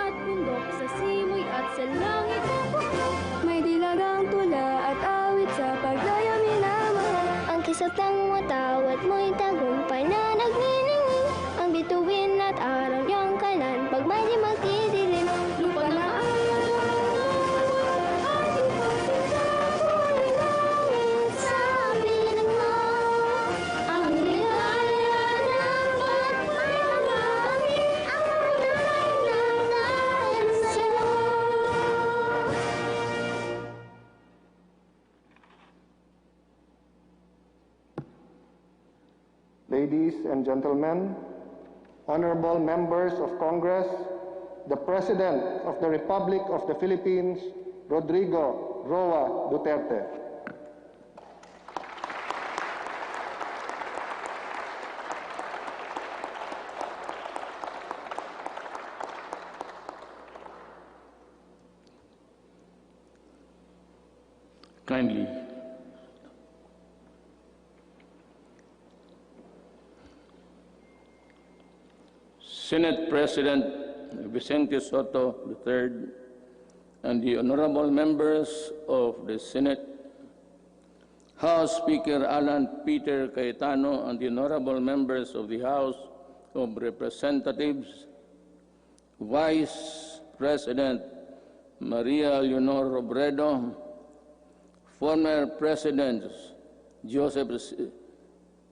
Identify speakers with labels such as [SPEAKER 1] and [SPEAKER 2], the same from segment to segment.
[SPEAKER 1] at bundok, sa simoy at sa langit ng bundok. May dilagang tula at awit sa pagdaya minamahal.
[SPEAKER 2] Ang kisat ng watawat mo'y tagumpay na nagniningning. Ang bituin at araw niyang kalan, pag may di magdidilim.
[SPEAKER 1] Lupa na ay
[SPEAKER 3] Ladies and gentlemen, honorable members of Congress, the President of the Republic of the Philippines, Rodrigo Roa Duterte.
[SPEAKER 4] Kindly Senate President Vicente Soto III and the honorable members of the Senate, House Speaker Alan Peter Cayetano and the honorable members of the House of Representatives, Vice President Maria Leonor Robredo, former Presidents Joseph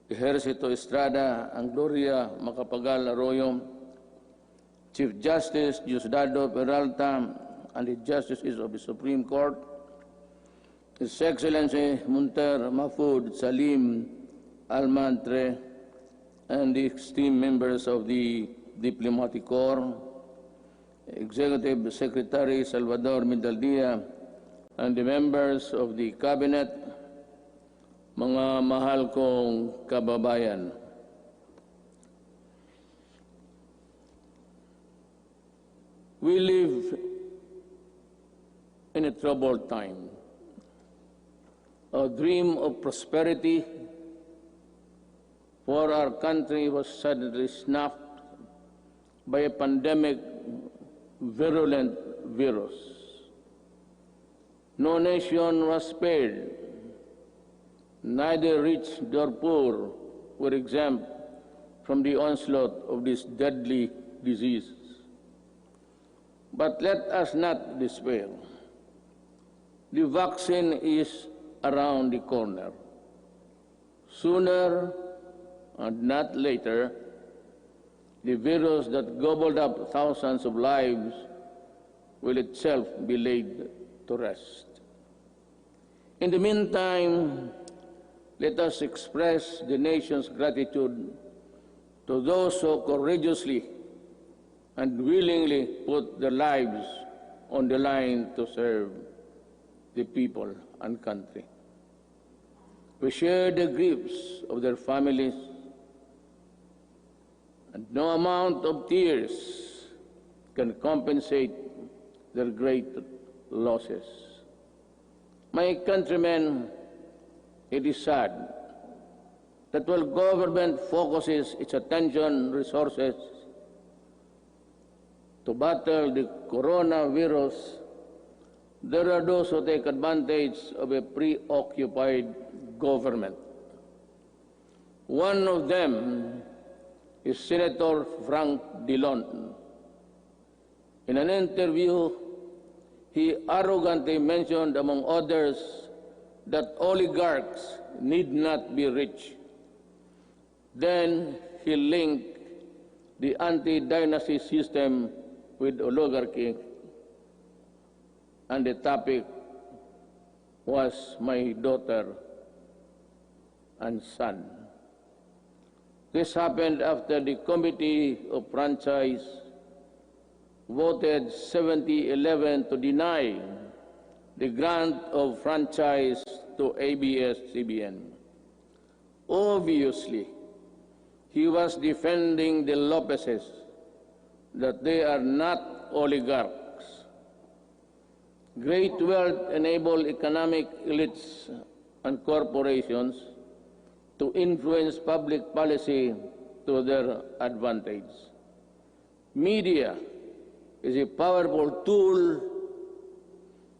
[SPEAKER 4] Ejercito Estrada and Gloria Macapagal Arroyo, Chief Justice Diosdado Peralta and the Justices of the Supreme Court, His Excellency Munter Mahfoud Salim Almantre, and the esteemed members of the Diplomatic Corps, Executive Secretary Salvador Mindaldia, and the members of the Cabinet, mga mahal kong kababayan. We live in a troubled time. A dream of prosperity for our country was suddenly snuffed by a pandemic, virulent virus. No nation was spared. Neither rich nor poor were exempt from the onslaught of this deadly disease. But let us not despair. The vaccine is around the corner. Sooner and not later, the virus that gobbled up thousands of lives will itself be laid to rest. In the meantime, let us express the nation's gratitude to those who courageously and willingly put their lives on the line to serve the people and country. We share the griefs of their families, and no amount of tears can compensate their great losses. My countrymen, it is sad that while government focuses its attention resources to battle the coronavirus, there are those who take advantage of a preoccupied government. One of them is Senator Frank Dillon. In an interview, he arrogantly mentioned, among others, that oligarchs need not be rich. Then he linked the anti-dynasty system with oligarchy, and the topic was my daughter and son. This happened after the Committee of Franchise voted 70-11 to deny the grant of franchise to ABS-CBN. Obviously, he was defending the Lopezes, that they are not oligarchs. Great wealth enable economic elites and corporations to influence public policy to their advantage. Media is a powerful tool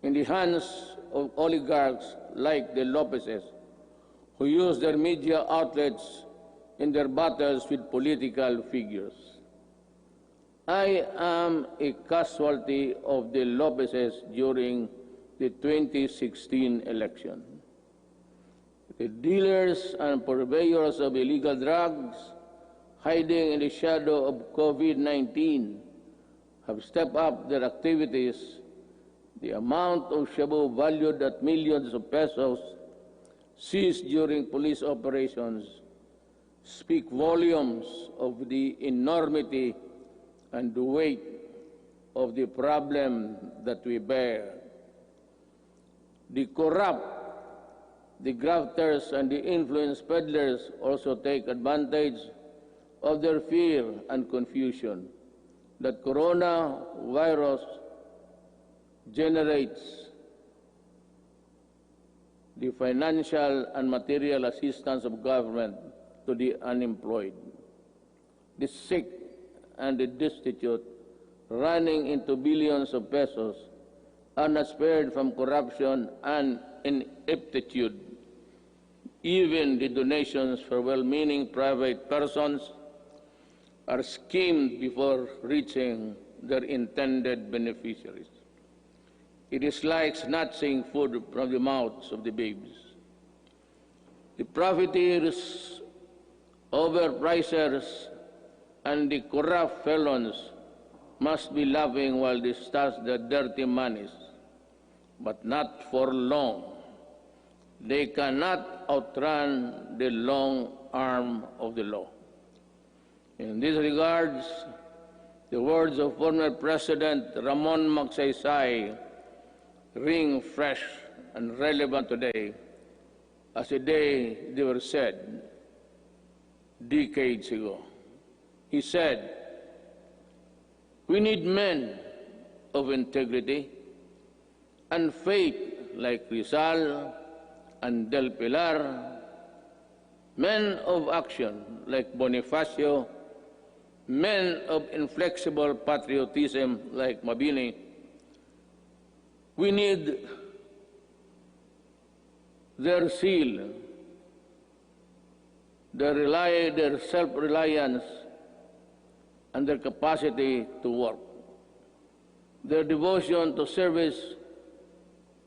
[SPEAKER 4] in the hands of oligarchs like the Lopezes, who use their media outlets in their battles with political figures. I am a casualty of the Lopezes during the 2016 election. The dealers and purveyors of illegal drugs, hiding in the shadow of COVID-19, have stepped up their activities. The amount of shabu valued at millions of pesos seized during police operations speak volumes of the enormity and the weight of the problem that we bear. The corrupt, the grafters, and the influence peddlers also take advantage of their fear and confusion that coronavirus generates the financial and material assistance of government to the unemployed, the sick and the destitute, running into billions of pesos, are not spared from corruption and ineptitude. Even the donations for well-meaning private persons are schemed before reaching their intended beneficiaries. It is like snatching food from the mouths of the babes. The profiteers, overpricers, and the corrupt felons must be laughing while they stash their dirty monies, but not for long. They cannot outrun the long arm of the law. In this regards, the words of former President Ramon Magsaysay ring fresh and relevant today as the day they were said decades ago. He said, "We need men of integrity and faith like Rizal and Del Pilar, men of action like Bonifacio, men of inflexible patriotism like Mabini. We need their zeal, their self-reliance, and their capacity to work, their devotion to service,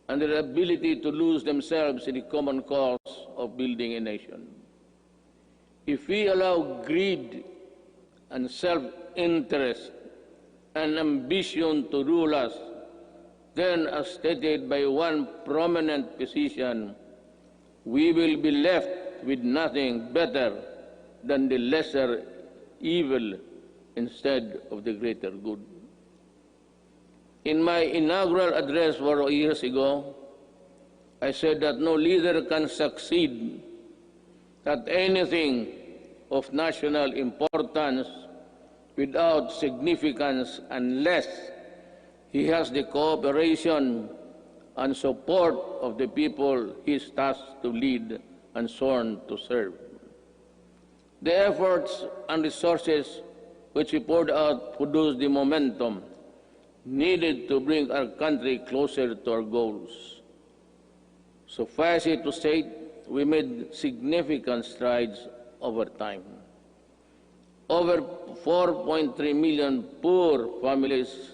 [SPEAKER 4] and their ability to lose themselves in the common cause of building a nation. If we allow greed and self-interest and ambition to rule us, then, as stated by one prominent physician, we will be left with nothing better than the lesser evil instead of the greater good." In my inaugural address 4 years ago, I said that no leader can succeed at anything of national importance without significance unless he has the cooperation and support of the people he is tasked to lead and sworn to serve. The efforts and resources which we poured out produced the momentum needed to bring our country closer to our goals. Suffice it to say, we made significant strides over time. Over 4.3 million poor families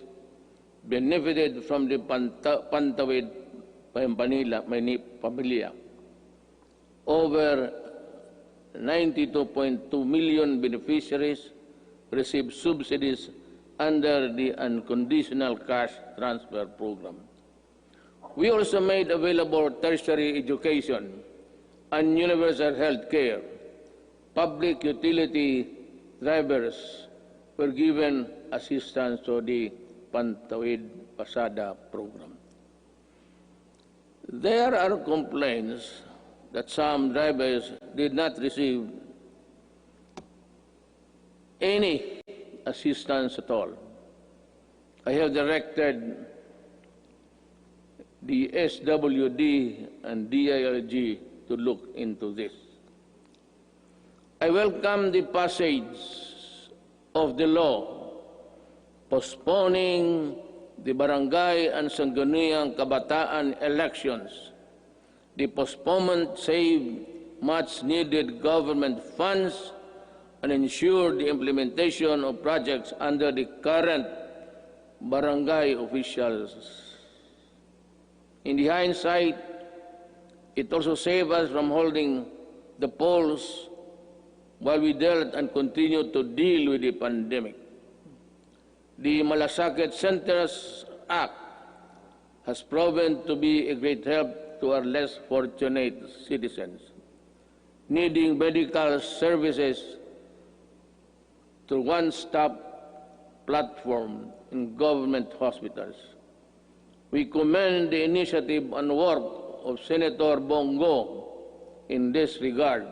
[SPEAKER 4] benefited from the Pantawid Pamilya. Over 92.2 million beneficiaries received subsidies under the unconditional cash transfer program. We also made available tertiary education and universal health care. Public utility drivers were given assistance to the Pantawid Pasada program. There are complaints that some drivers did not receive any assistance at all. I have directed the SWD and DILG to look into this. I welcome the passage of the law postponing the barangay and sangguniang kabataan elections. The postponement saved much-needed government funds and ensured the implementation of projects under the current barangay officials. In the hindsight, it also saved us from holding the polls while we dealt and continued to deal with the pandemic. The Malasakit Centers Act has proven to be a great help to our less fortunate citizens needing medical services through one-stop platform in government hospitals. We commend the initiative and work of Senator Bongo in this regard,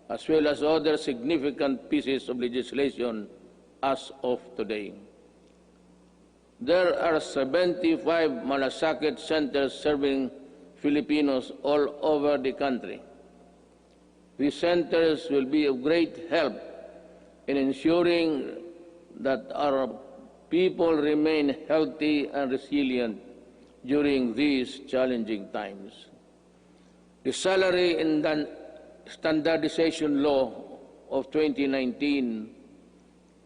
[SPEAKER 4] as well as other significant pieces of legislation as of today. There are 75 Malasakit centers serving Filipinos all over the country. These centers will be of great help in ensuring that our people remain healthy and resilient during these challenging times. The Salary and Standardization Law of 2019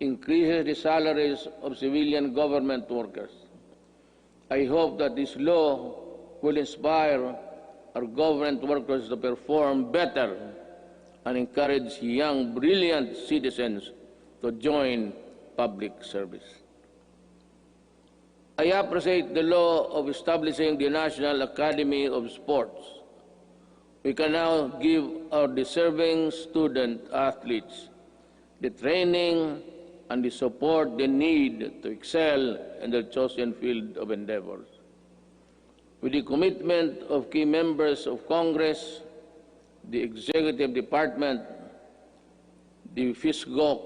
[SPEAKER 4] increases the salaries of civilian government workers. I hope that this law will inspire our government workers to perform better and encourage young, brilliant citizens to join public service. I appreciate the law of establishing the National Academy of Sports. We can now give our deserving student athletes the training and the support they need to excel in their chosen field of endeavors. With the commitment of key members of Congress, the Executive Department, the FISGOC,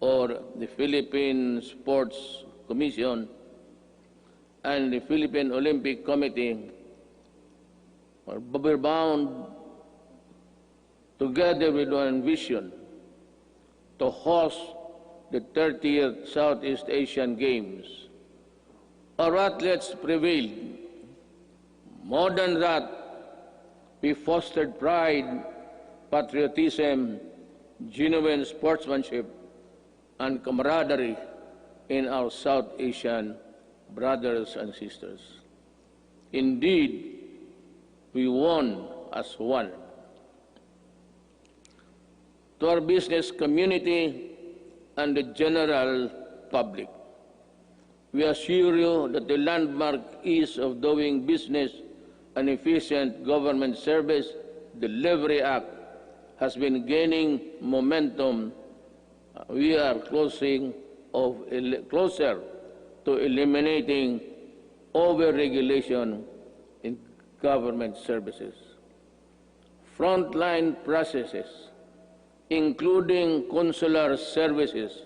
[SPEAKER 4] or the Philippine Sports Commission, and the Philippine Olympic Committee, we're bound together with one vision to host the 30th Southeast Asian Games. Our athletes prevailed. More than that, we fostered pride, patriotism, genuine sportsmanship, and camaraderie in our South Asian brothers and sisters. Indeed, we won as one. To our business community and the general public, we assure you that the landmark ease of doing business and efficient government service delivery act has been gaining momentum. We are closer to eliminating over-regulation in government services. Frontline processes, including consular services,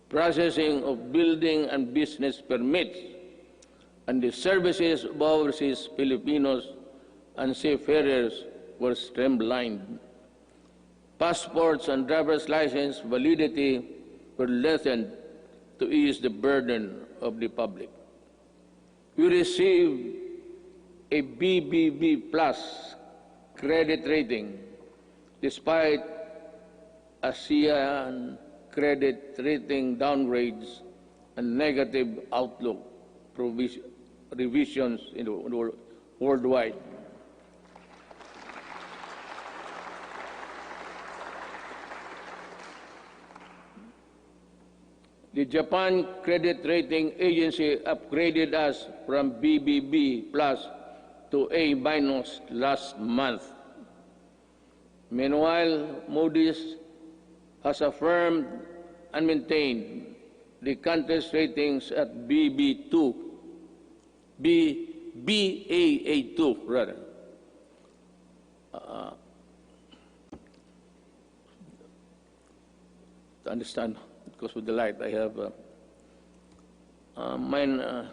[SPEAKER 4] processing of building and business permits, and the services of overseas Filipinos and seafarers were streamlined. Passports and driver's license validity were lessened to ease the burden of the public. We received a BBB plus credit rating despite ASEAN credit rating downgrades and negative outlook revisions in the worldwide. The Japan Credit Rating Agency upgraded us from BBB plus to A minus last month. Meanwhile, Moody's has affirmed and maintained the country's ratings at BB2, Baa2 rather. To understand, because of the light, I have mine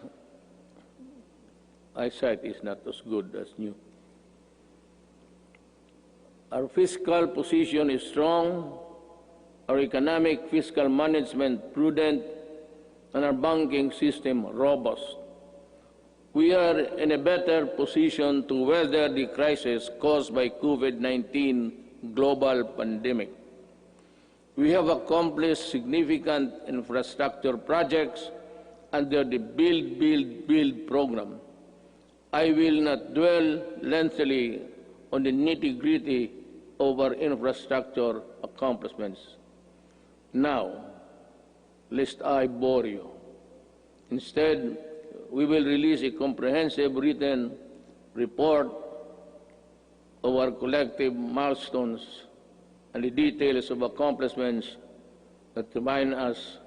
[SPEAKER 4] eyesight is not as good as new. Our fiscal position is strong, our economic fiscal management prudent and our banking system robust, we are in a better position to weather the crisis caused by COVID-19 global pandemic. We have accomplished significant infrastructure projects under the Build program. I will not dwell lengthily on the nitty-gritty of our infrastructure accomplishments now, lest I bore you. Instead, we will release a comprehensive written report of our collective milestones and the details of accomplishments that remind us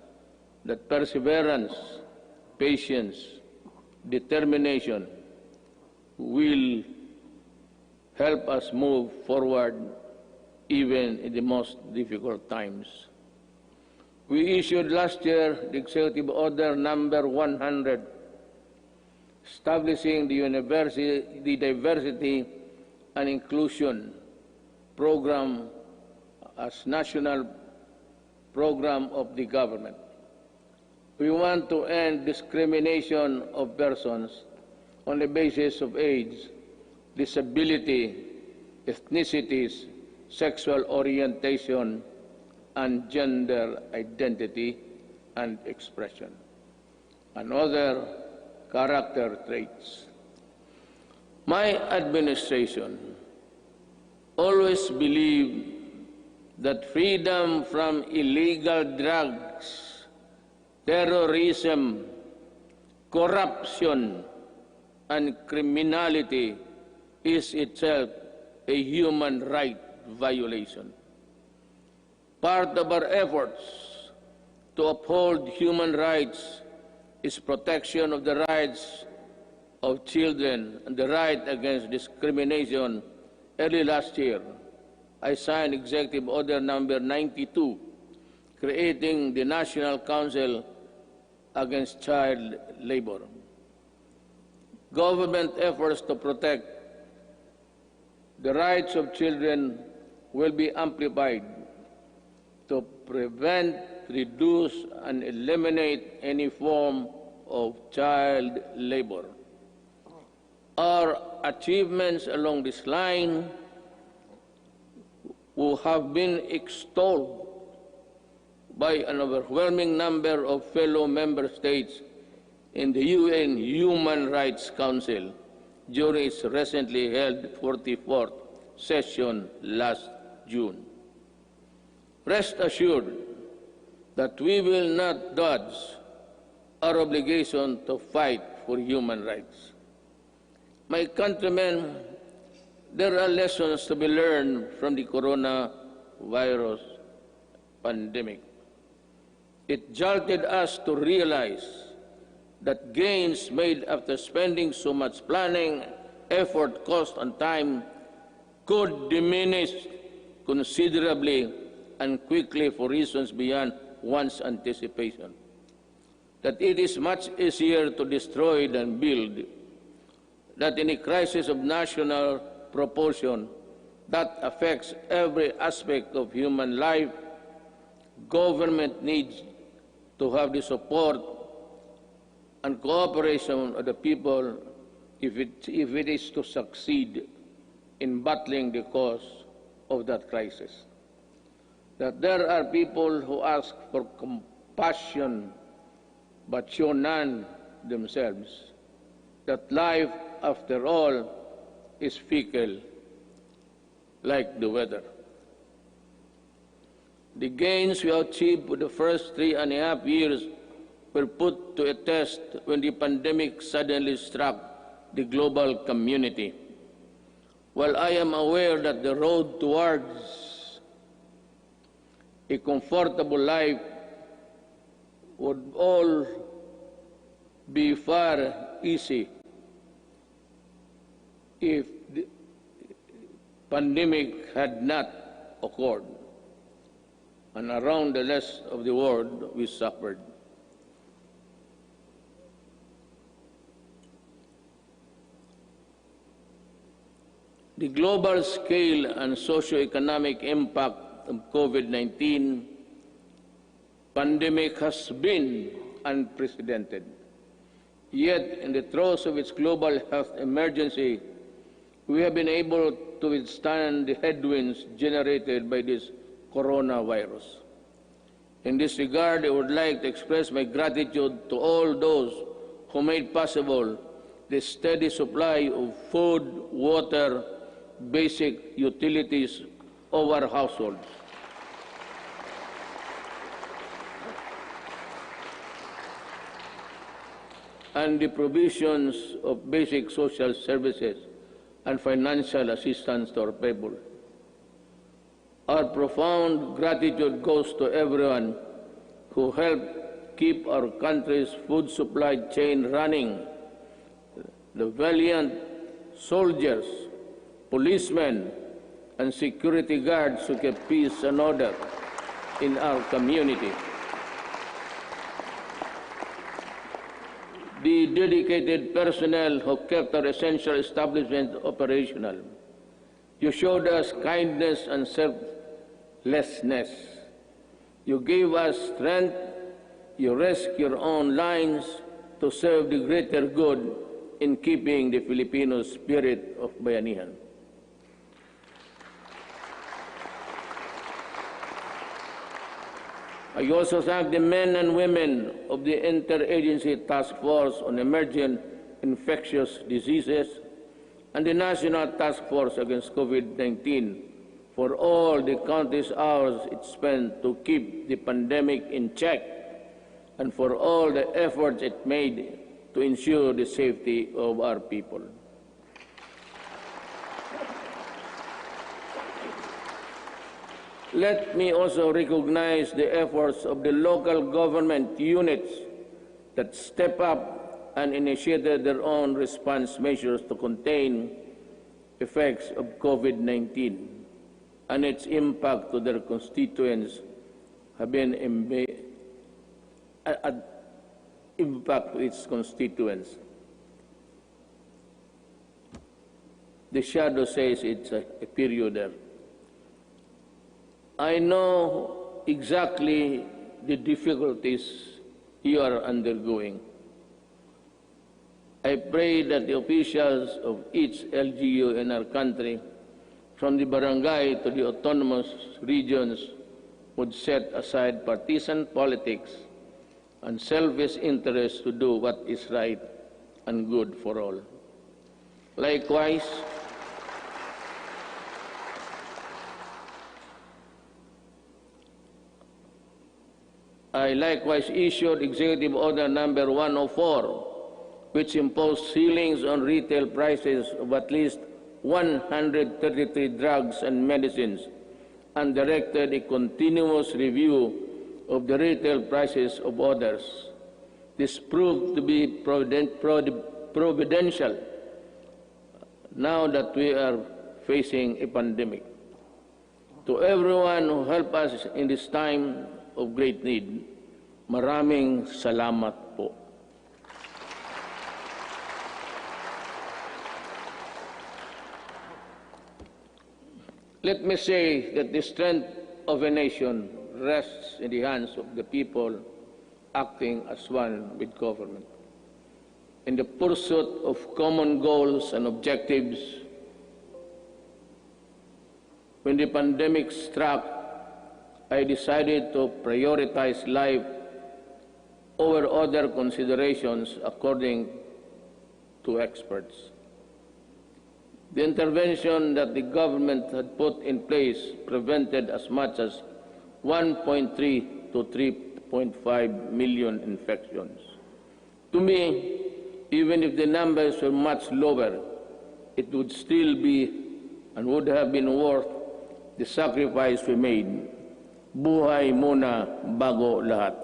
[SPEAKER 4] that perseverance, patience, determination will help us move forward even in the most difficult times. We issued last year the Executive Order number 100, establishing the Diversity and Inclusion Program as national program of the government. We want to end discrimination of persons on the basis of age, disability, ethnicities, sexual orientation, and gender identity and expression, and other character traits. My administration always believed that freedom from illegal drugs, terrorism, corruption, and criminality is itself a human right violation. Part of our efforts to uphold human rights is protection of the rights of children and the right against discrimination. Early last year, I signed Executive Order number 92, creating the National Council Against Child Labor. Government efforts to protect the rights of children will be amplified to prevent, reduce, and eliminate any form of child labor. Our achievements along this line will have been extolled by an overwhelming number of fellow member states in the UN Human Rights Council during its recently held 44th session last June. Rest assured that we will not dodge our obligation to fight for human rights. My countrymen, there are lessons to be learned from the coronavirus pandemic. It jolted us to realize that gains made after spending so much planning, effort, cost, and time could diminish considerably and quickly for reasons beyond one's anticipation. That it is much easier to destroy than build. That in a crisis of national proportion that affects every aspect of human life, government needs to have the support and cooperation of the people if it is to succeed in battling the cause of that crisis. That there are people who ask for compassion but show none themselves. That life, after all, is fickle like the weather. The gains we achieved for the first 3.5 years were put to a test when the pandemic suddenly struck the global community. While I am aware that the road towards a comfortable life would all be far easy if the pandemic had not occurred, and around the rest of the world we suffered. The global scale and socio-economic impact of COVID-19 pandemic has been unprecedented. Yet, in the throes of its global health emergency, we have been able to withstand the headwinds generated by this coronavirus. In this regard, I would like to express my gratitude to all those who made possible the steady supply of food, water, basic utilities of our households. And the provisions of basic social services and financial assistance to our people. Our profound gratitude goes to everyone who helped keep our country's food supply chain running. The valiant soldiers, policemen, and security guards who kept peace and order in our community. The dedicated personnel who kept our essential establishment operational. You showed us kindness and selflessness. You gave us strength. You risked your own lives to serve the greater good in keeping the Filipino spirit of bayanihan. I also thank the men and women of the Interagency Task Force on Emerging Infectious Diseases and the National Task Force Against COVID-19 for all the countless hours it spent to keep the pandemic in check and for all the efforts it made to ensure the safety of our people. Let me also recognize the efforts of the local government units that step up and initiated their own response measures to contain effects of COVID-19 and its impact to their constituents have been impact to its constituents. The shadow says it's a period there. I know exactly the difficulties you are undergoing. I pray that the officials of each LGU in our country, from the barangay to the autonomous regions, would set aside partisan politics and selfish interests to do what is right and good for all. Likewise, I likewise issued Executive Order Number 104, which imposed ceilings on retail prices of at least 133 drugs and medicines, and directed a continuous review of the retail prices of others. This proved to be providential now that we are facing a pandemic. To everyone who helped us in this time of great need, maraming salamat po. Let me say that the strength of a nation rests in the hands of the people acting as one with government. In the pursuit of common goals and objectives, when the pandemic struck, I decided to prioritize life over other considerations according to experts. The intervention that the government had put in place prevented as much as 1.3 to 3.5 million infections. To me, even if the numbers were much lower, it would still be and would have been worth the sacrifice we made. Buhay muna bago lahat.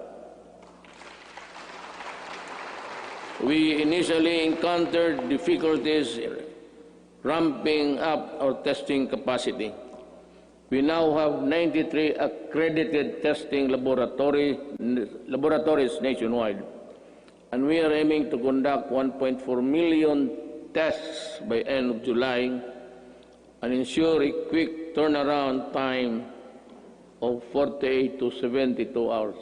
[SPEAKER 4] We initially encountered difficulties ramping up our testing capacity. We now have 93 accredited testing laboratories nationwide, and we are aiming to conduct 1.4 million tests by end of July and ensure a quick turnaround time of 48 to 72 hours.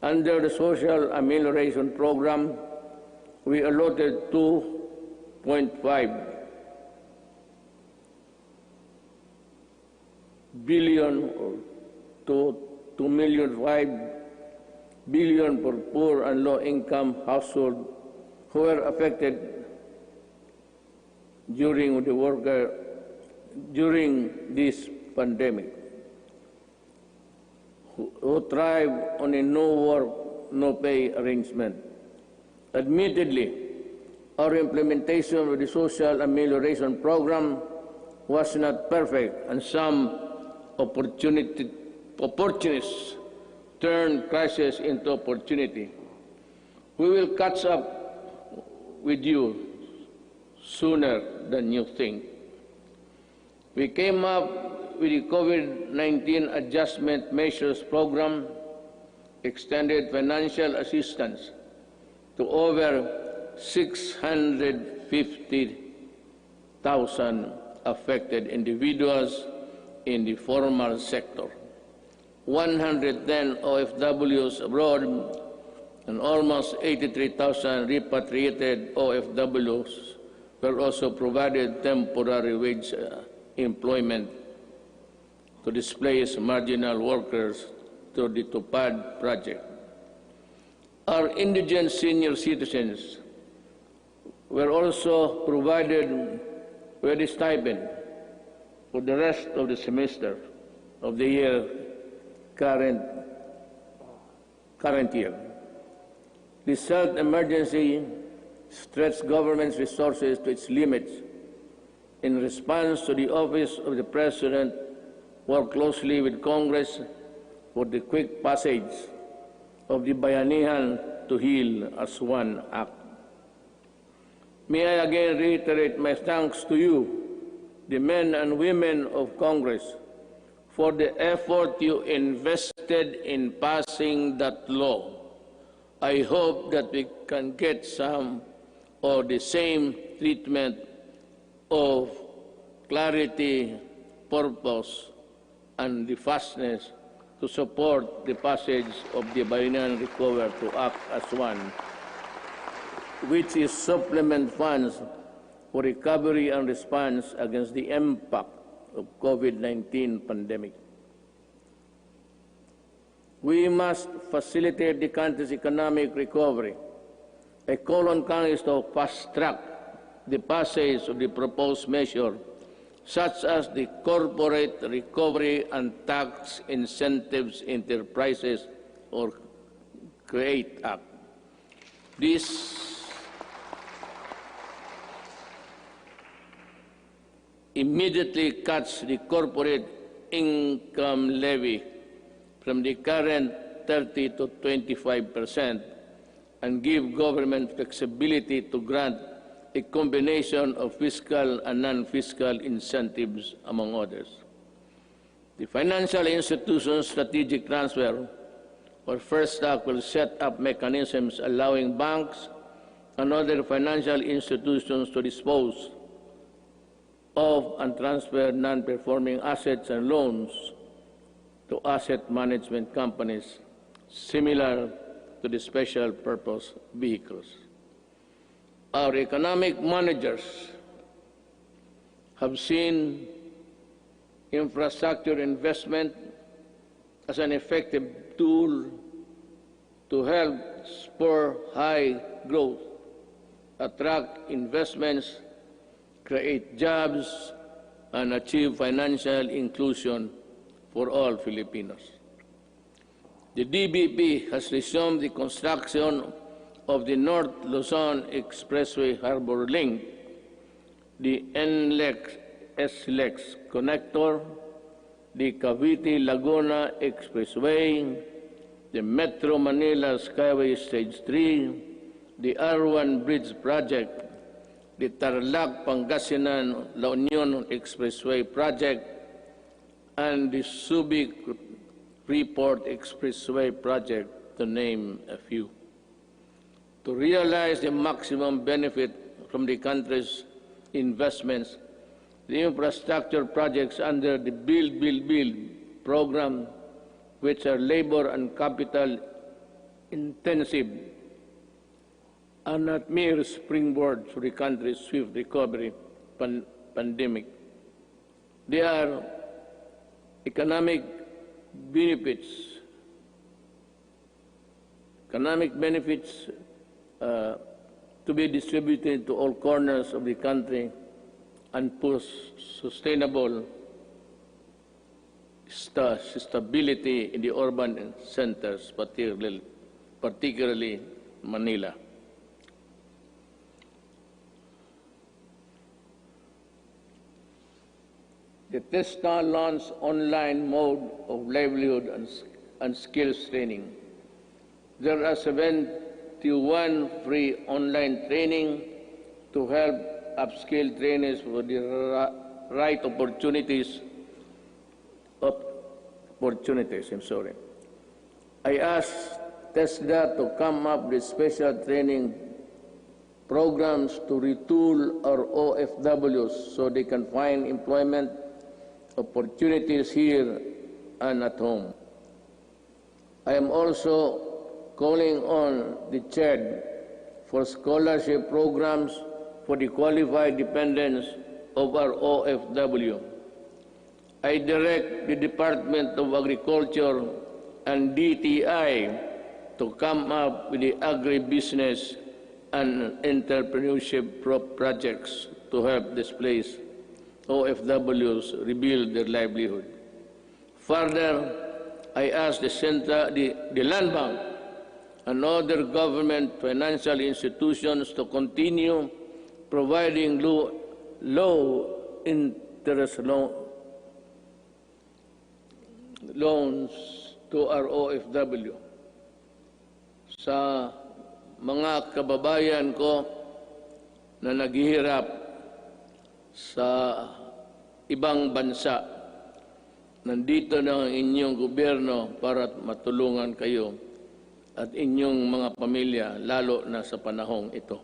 [SPEAKER 4] Under the Social Amelioration Program, we allotted 2.5 billion to 2.5 billion for poor and low-income households who were affected during this pandemic, who thrive on a no work, no pay arrangement. Admittedly, our implementation of the Social Amelioration Program was not perfect, and some opportunists turned crisis into opportunity. We will catch up with you sooner than you think. We came up with the COVID-19 Adjustment Measures Program, extended financial assistance to over 650,000 affected individuals in the formal sector, 110 OFWs abroad, and almost 83,000 repatriated OFWs were also provided temporary wage employment to displace marginal workers through the TUPAD project. Our indigent senior citizens were also provided with a stipend for the rest of the semester of the year current year. This health emergency stretched government's resources to its limits. In response to the Office of the President, worked closely with Congress for the quick passage of the Bayanihan to Heal as One Act. May I again reiterate my thanks to you, the men and women of Congress, for the effort you invested in passing that law. I hope that we can get some or the same treatment of clarity, purpose, and the fastness to support the passage of the Bayanihan Recover to Act as One, which is supplement funds for recovery and response against the impact of COVID-19 pandemic. We must facilitate the country's economic recovery. I call on Congress to fast-track the passage of the proposed measure, such as the Corporate Recovery and Tax Incentives Enterprises or CREATE Act. This immediately cuts the corporate income levy from the current 30 to 25% and give government flexibility to grant a combination of fiscal and non-fiscal incentives, among others. The Financial Institutions Strategic Transfer, or First Act, will set up mechanisms allowing banks and other financial institutions to dispose of and transfer non-performing assets and loans to asset management companies similar to the special purpose vehicles. Our economic managers have seen infrastructure investment as an effective tool to help spur high growth, attract investments, create jobs, and achieve financial inclusion for all Filipinos. The DBP has resumed the construction of the North Luzon Expressway Harbor Link, the NLEX-SLEX connector, the Cavite-Laguna Expressway, the Metro Manila Skyway Stage 3, the R1 Bridge Project, the Tarlac-Pangasinan-La Union Expressway Project, and the Subic-Freeport Expressway Project, to name a few. To realize the maximum benefit from the country's investments, the infrastructure projects under the Build, Build, Build program, which are labor and capital intensive are not mere springboard to the country's swift recovery pandemic. They are economic benefits to be distributed to all corners of the country and push sustainable stability in the urban centers, particularly Manila. The TESTA launched online mode of livelihood and skills training. There are 71 free online training to help upskill trainees for the right opportunities. I asked TESDA to come up with special training programs to retool our OFWs so they can find employment opportunities here and at home. I am also calling on the CHED for scholarship programs for the qualified dependents of our OFW. I direct the Department of Agriculture and DTI to come up with the agribusiness and entrepreneurship projects to help displaced OFWs rebuild their livelihood. Further, I ask the Land Bank and other government financial institutions to continue providing low-interest loans to our OFW. Sa mga kababayan ko na naghihirap sa ibang bansa, nandito na ang inyong gobyerno para matulungan kayo at inyong mga pamilya, lalo na sa panahong ito.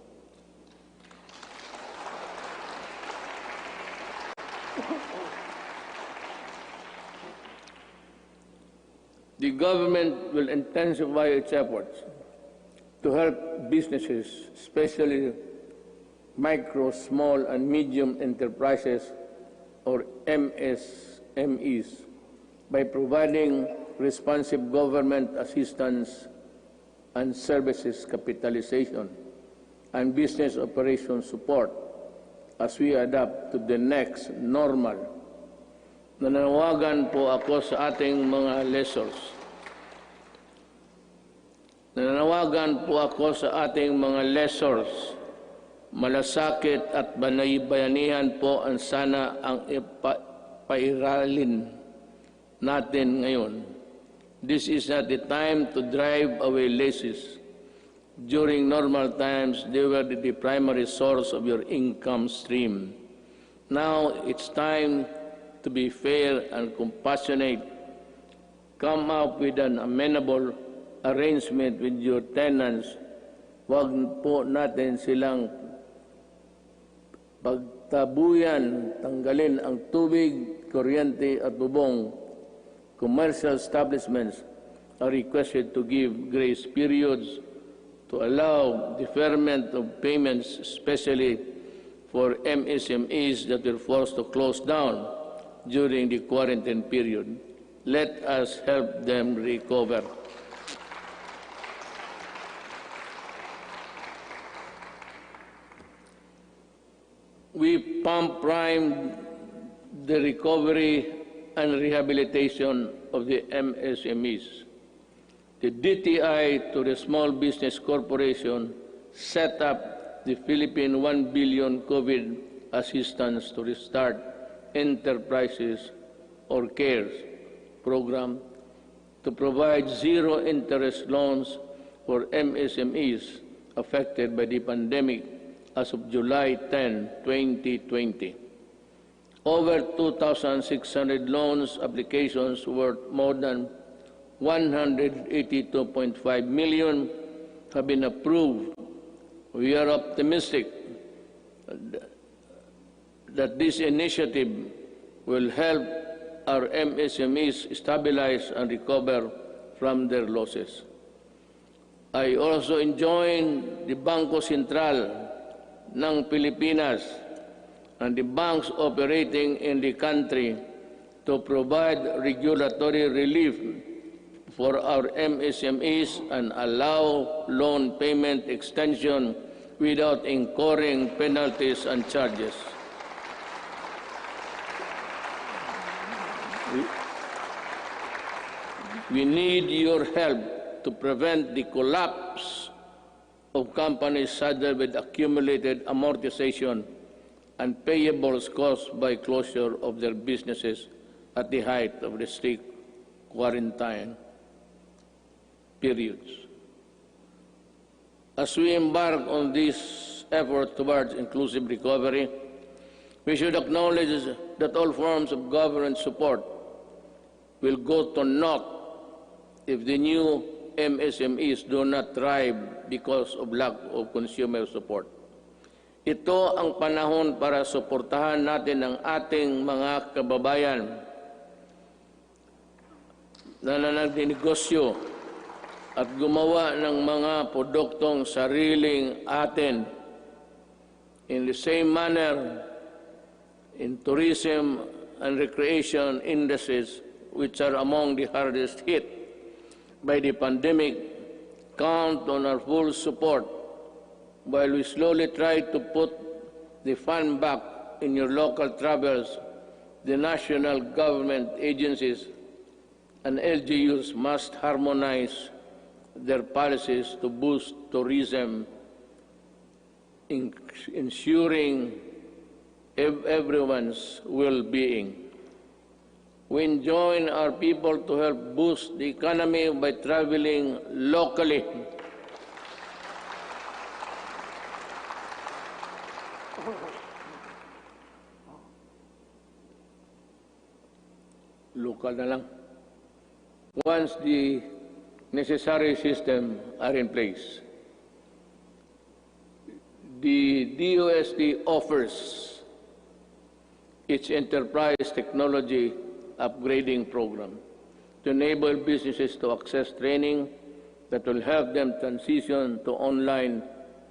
[SPEAKER 4] The government will intensify its efforts to help businesses, especially micro, small, and medium enterprises, or MSMEs, by providing responsive government assistance and services capitalization and business operation support as we adapt to the next normal. Nananawagan po ako sa ating mga lessors. Nananawagan po ako sa ating mga lessors. Malasakit at bayanihan po ang sana ang ipairalin natin ngayon. This is not the time to drive away laces. During normal times, they were the primary source of your income stream. Now, it's time to be fair and compassionate. Come up with an amenable arrangement with your tenants. Huwag po natin silang pagtabuyan, tanggalin ang tubig, kuryente at bubong. Commercial establishments are requested to give grace periods to allow deferment of payments, especially for MSMEs that were forced to close down during the quarantine period. Let us help them recover. We pump-primed the recovery and rehabilitation of the MSMEs. The DTI to the Small Business Corporation set up the Philippine 1 billion COVID assistance to restart enterprises or CARES program to provide zero-interest loans for MSMEs affected by the pandemic as of July 10, 2020. Over 2,600 loans applications worth more than 182.5 million have been approved. We are optimistic that this initiative will help our MSMEs stabilize and recover from their losses. I also enjoin the Bangko Sentral ng Pilipinas and the banks operating in the country to provide regulatory relief for our MSMEs and allow loan payment extension without incurring penalties and charges. We need your help to prevent the collapse of companies saddled with accumulated amortization and payables caused by closure of their businesses at the height of the strict quarantine periods. As we embark on this effort towards inclusive recovery, we should acknowledge that all forms of government support will go to naught if the new MSMEs do not thrive because of lack of consumer support. Ito ang panahon para suportahan natin ang ating mga kababayan na nagnegosyo at gumawa ng mga produktong sariling atin. In the same manner, in tourism and recreation industries, which are among the hardest hit by the pandemic, count on our full support while we slowly try to put the fun back in your local travels. The national government agencies and LGUs must harmonize their policies to boost tourism, ensuring everyone's well-being. We enjoin our people to help boost the economy by traveling locally. Local na lang. Once the necessary system are in place. The DOST offers its enterprise technology upgrading program to enable businesses to access training that will help them transition to online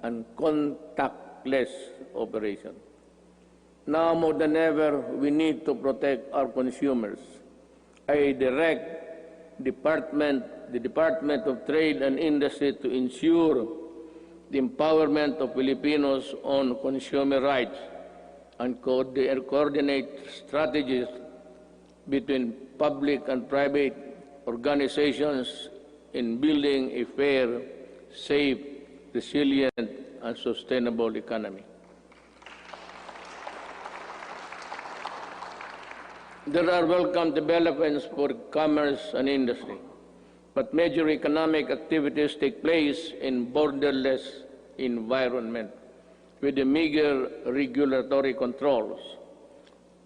[SPEAKER 4] and contactless operation. Now more than ever, we need to protect our consumers. I direct the Department of Trade and Industry to ensure the empowerment of Filipinos on consumer rights and coordinate strategies between public and private organizations in building a fair, safe, resilient, and sustainable economy. There are welcome developments for commerce and industry, but major economic activities take place in borderless environment with the meager regulatory controls.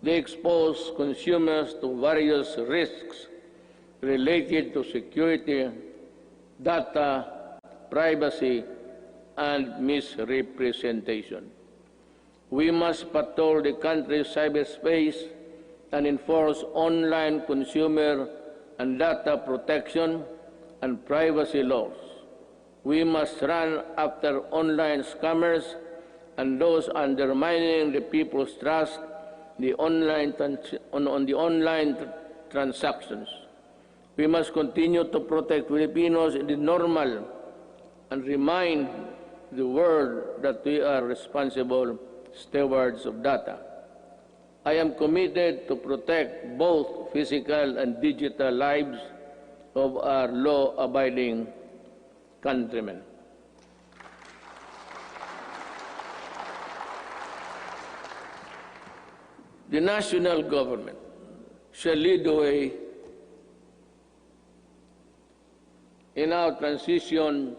[SPEAKER 4] They expose consumers to various risks related to security, data, privacy, and misrepresentation. We must patrol the country's cyberspace and enforce online consumer and data protection and privacy laws. We must run after online scammers and those undermining the people's trust on the online transactions. We must continue to protect Filipinos in the normal and remind the world that we are responsible stewards of data. I am committed to protect both physical and digital lives of our law-abiding countrymen. The national government shall lead the way in our transition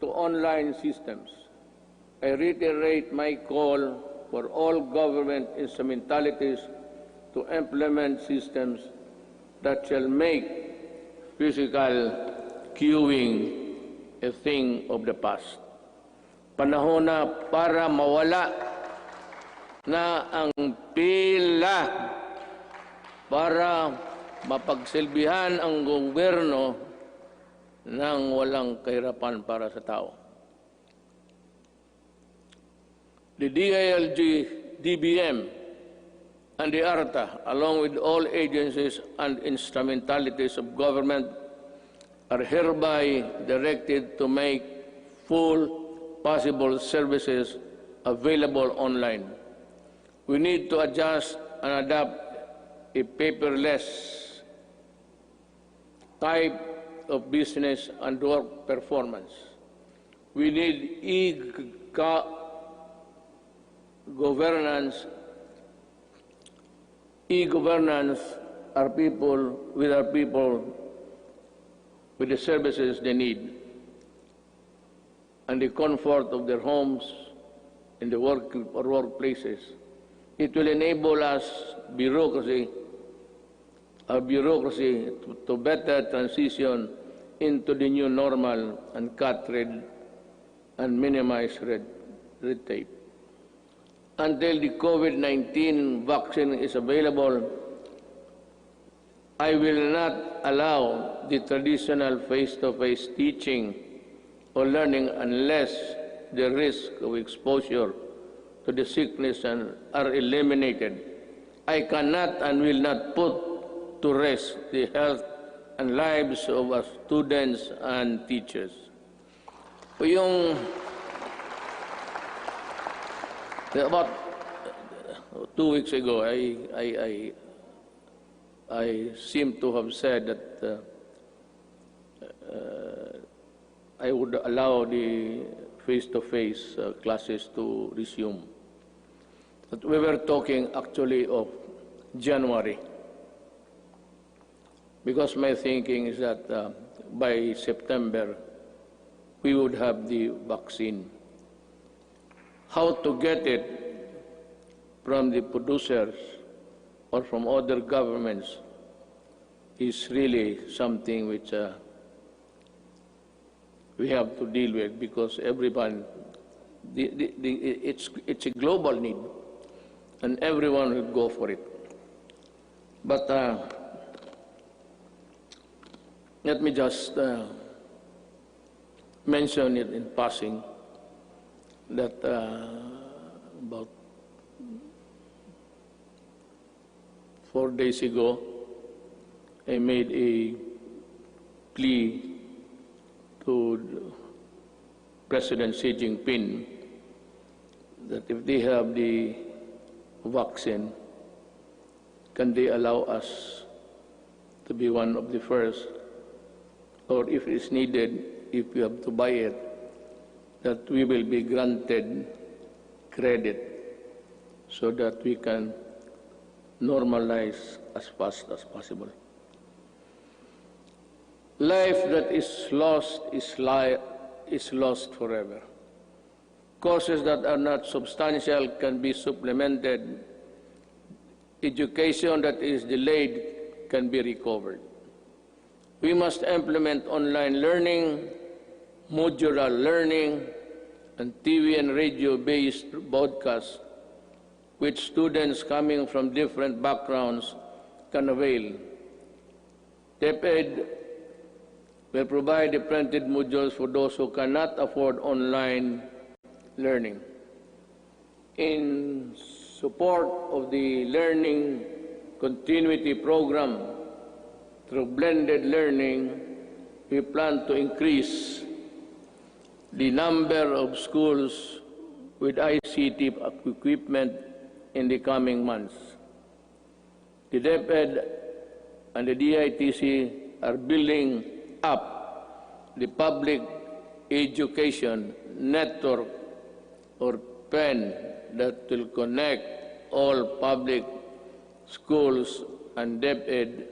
[SPEAKER 4] to online systems. I reiterate my call for all government instrumentalities to implement systems that shall make physical queuing a thing of the past. Panahon na para mawala na ang pila para mapagsilbihan ang gobyerno nang walang kahirapan para sa tao. The DILG, DBM, and the ARTA, along with all agencies and instrumentalities of government, are hereby directed to make full possible services available online. We need to adjust and adapt a paperless type of business and work performance. We need e-governance. E-governance our people with the services they need and the comfort of their homes in the work or workplaces. It will enable our bureaucracy to better transition into the new normal and cut red and minimize red tape. Until the COVID-19 vaccine is available, I will not allow the traditional face-to-face teaching or learning unless the risk of exposure to the sickness are eliminated. I cannot and will not put to rest the health and lives of our students and teachers. About 2 weeks ago, I seem to have said that I would allow the face-to-face classes to resume. But we were talking actually of January, because my thinking is that by September, we would have the vaccine. How to get it from the producers or from other governments is really something which we have to deal with, because everyone, it's a global need, and everyone will go for it. But let me just mention it in passing that about 4 days ago, I made a plea to President Xi Jinping that if they have the vaccine, can they allow us to be one of the first, or if it's needed, if we have to buy it, that we will be granted credit so that we can normalize as fast as possible. Life that is lost is lost forever. Courses that are not substantial can be supplemented. Education that is delayed can be recovered. We must implement online learning, modular learning, and TV and radio-based broadcasts, which students coming from different backgrounds can avail. DepEd will provide the printed modules for those who cannot afford online learning. In support of the learning continuity program through blended learning, we plan to increase the number of schools with ICT equipment in the coming months. The DepEd and the DITC are building up the public education network or PEN that will connect all public schools and DepEd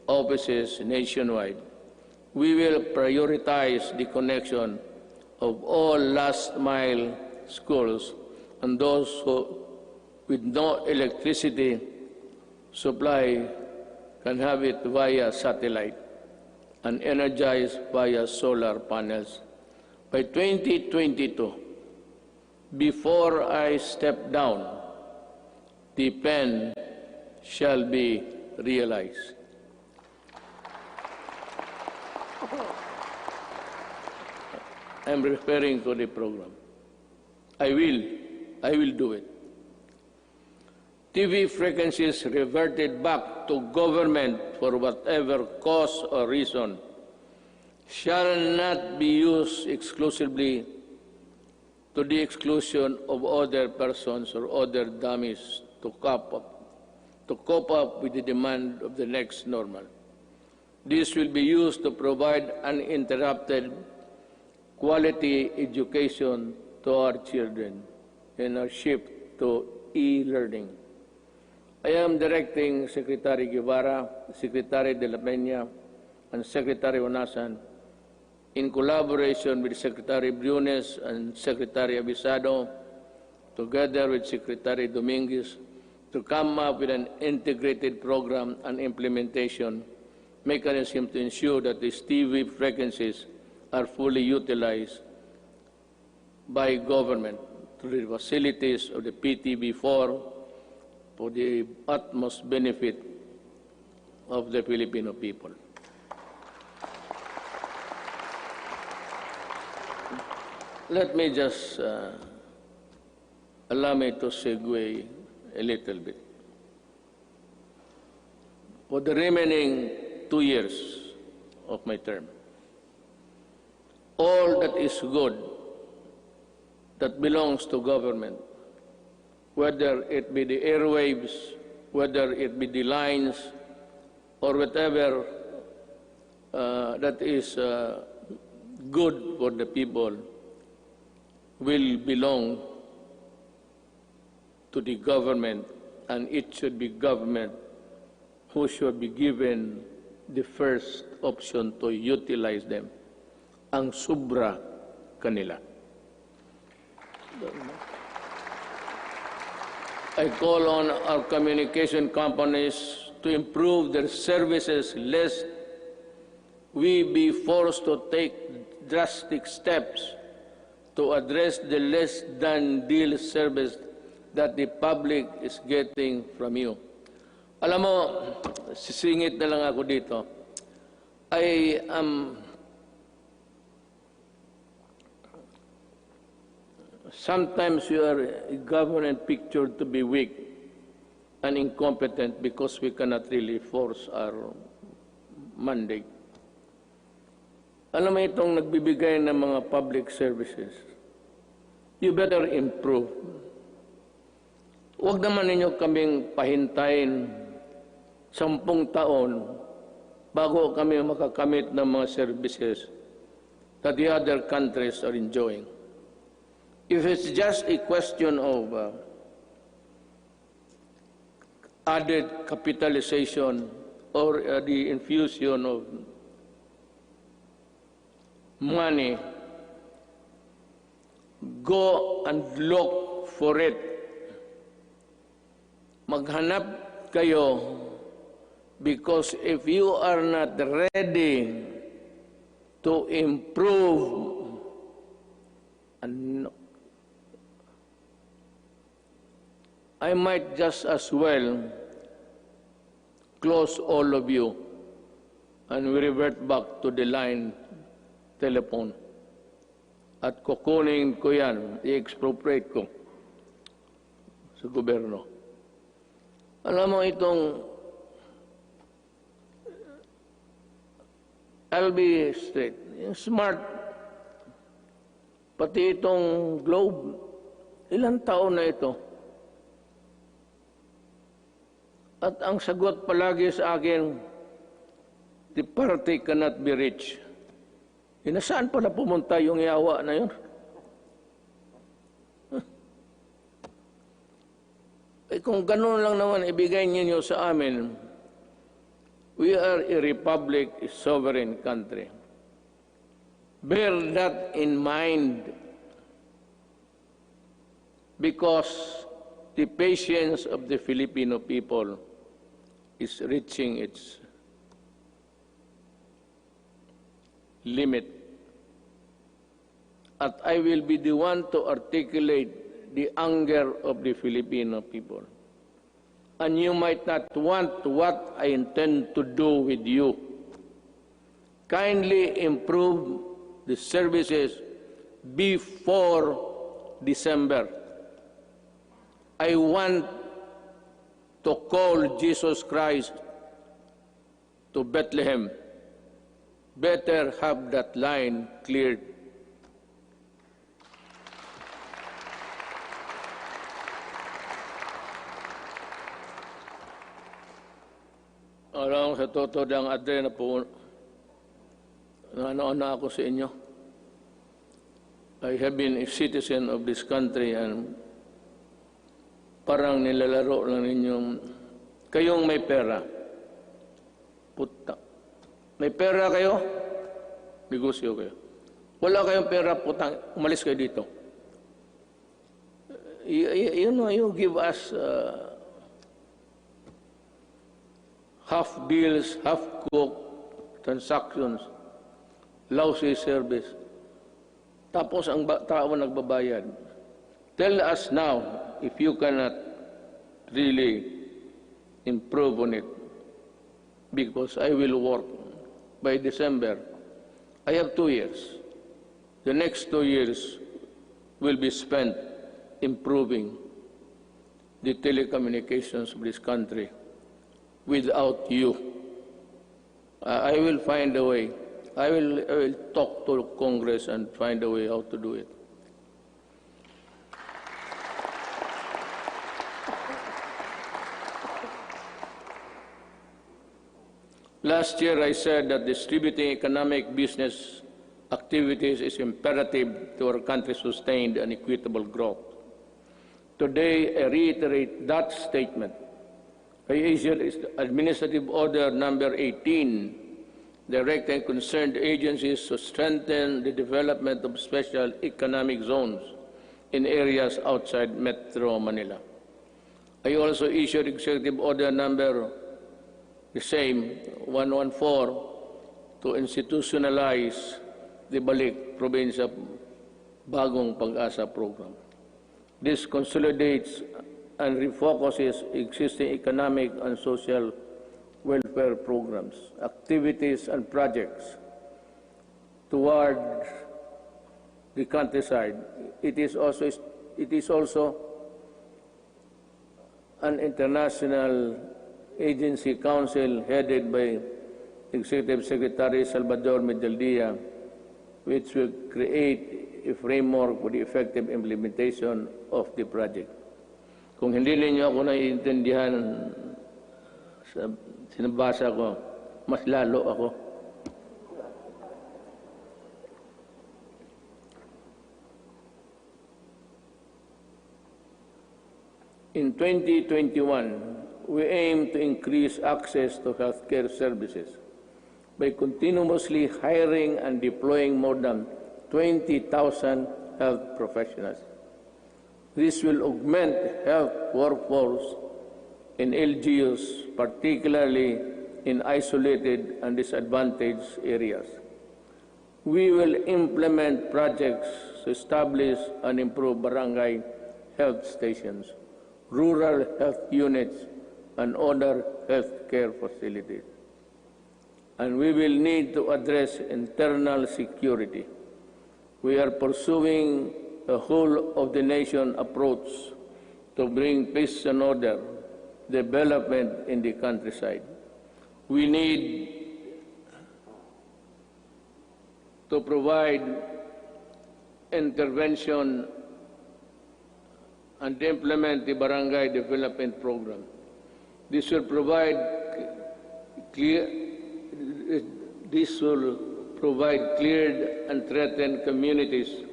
[SPEAKER 4] offices nationwide. We will prioritize the connection of all last-mile schools and those with no electricity supply can have it via satellite and energized via solar panels. By 2022, before I step down, the PEN shall be realized. I'm referring to the program. I will do it. TV frequencies reverted back to government for whatever cause or reason shall not be used exclusively to the exclusion of other persons or other dummies to cope up with the demand of the next normal. This will be used to provide uninterrupted quality education to our children in our shift to e-learning. I am directing Secretary Guevara, Secretary De La Peña, and Secretary Onasan, in collaboration with Secretary Briones and Secretary Abisado, together with Secretary Dominguez, to come up with an integrated program and implementation mechanism to ensure that these TV frequencies are fully utilized by government through the facilities of the PTV4 for the utmost benefit of the Filipino people. Let me just allow me to segue a little bit. For the remaining 2 years of my term, all that is good that belongs to government, whether it be the airwaves, whether it be the lines, or whatever that is good for the people, will belong to the government, and it should be government who should be given the first option to utilize them. Ang sobra kanila. I call on our communication companies to improve their services lest we be forced to take drastic steps to address the less than deal service that the public is getting from you. Alam mo, sisingit na lang ako dito. I am sometimes you are government pictured to be weak and incompetent because we cannot really force our mandate. Alam mo itong nagbibigay ng mga public services, you better improve. Huwag naman ninyo kaming pahintayin 10 taon bago kami makakamit ng mga services that the other countries are enjoying. If it's just a question of added capitalization or the infusion of money, go and look for it. Maghanap kayo, because if you are not ready to improve, I might just as well close all of you and we revert back to the line telephone. At kukunin ko yan, i-expropriate ko sa gobyerno. Alam mo itong, I'll be straight, yung smart, pati itong globe, ilang taon na ito? At ang sagot palagi sa akin, the party cannot be rich. Nasaan pala pumunta yung yawa na yun? Kung ganun lang naman ibigay ninyo sa amin, we are a republic, a sovereign country. Bear that in mind, because the patience of the Filipino people is reaching its limit. At I will be the one to articulate the anger of the Filipino people. And you might not want what I intend to do with you. Kindly improve the services before December. I want to call Jesus Christ to Bethlehem. Better have that line cleared. Alam, sa totoo ng ate na po, ano ako sa inyo. I have been a citizen of this country and parang nilalaro lang ninyong, kayong may pera. Puta. May pera kayo? Negosyo kayo. Wala kayong pera, putang, umalis kayo dito. You give us half deals, half cook transactions, lousy service. Tapos ang tao nagbabayad. Tell us now if you cannot really improve on it, because I will work by December. I have 2 years. The next 2 years will be spent improving the telecommunications of this country. Without you, I will find a way. I will talk to Congress and find a way how to do it. Last year, I said that distributing economic business activities is imperative to our country's sustained and equitable growth. Today, I reiterate that statement. I issued Administrative Order Number 18, directing concerned agencies to strengthen the development of special economic zones in areas outside Metro Manila. I also issued Executive Order Number the same, 114, to institutionalize the Balik Probinsya Bagong Pag-asa program. This consolidates and refocuses existing economic and social welfare programs, activities and projects toward the countryside. It is also an international agency council headed by Executive Secretary Salvador Medaldia, which will create a framework for the effective implementation of the project. Kung hindi ninyo ako naiintindihan sa sinabasa ko, mas lalo ako. In 2021, we aim to increase access to healthcare services by continuously hiring and deploying more than 20,000 health professionals. This will augment health workforce in LGUs, particularly in isolated and disadvantaged areas. We will implement projects to establish and improve barangay health stations, rural health units, and other health care facilities. And we will need to address internal security. We are pursuing a whole-of-the-nation approach to bring peace and order, development in the countryside. We need to provide intervention and implement the barangay development program. This will provide cleared and threatened communities.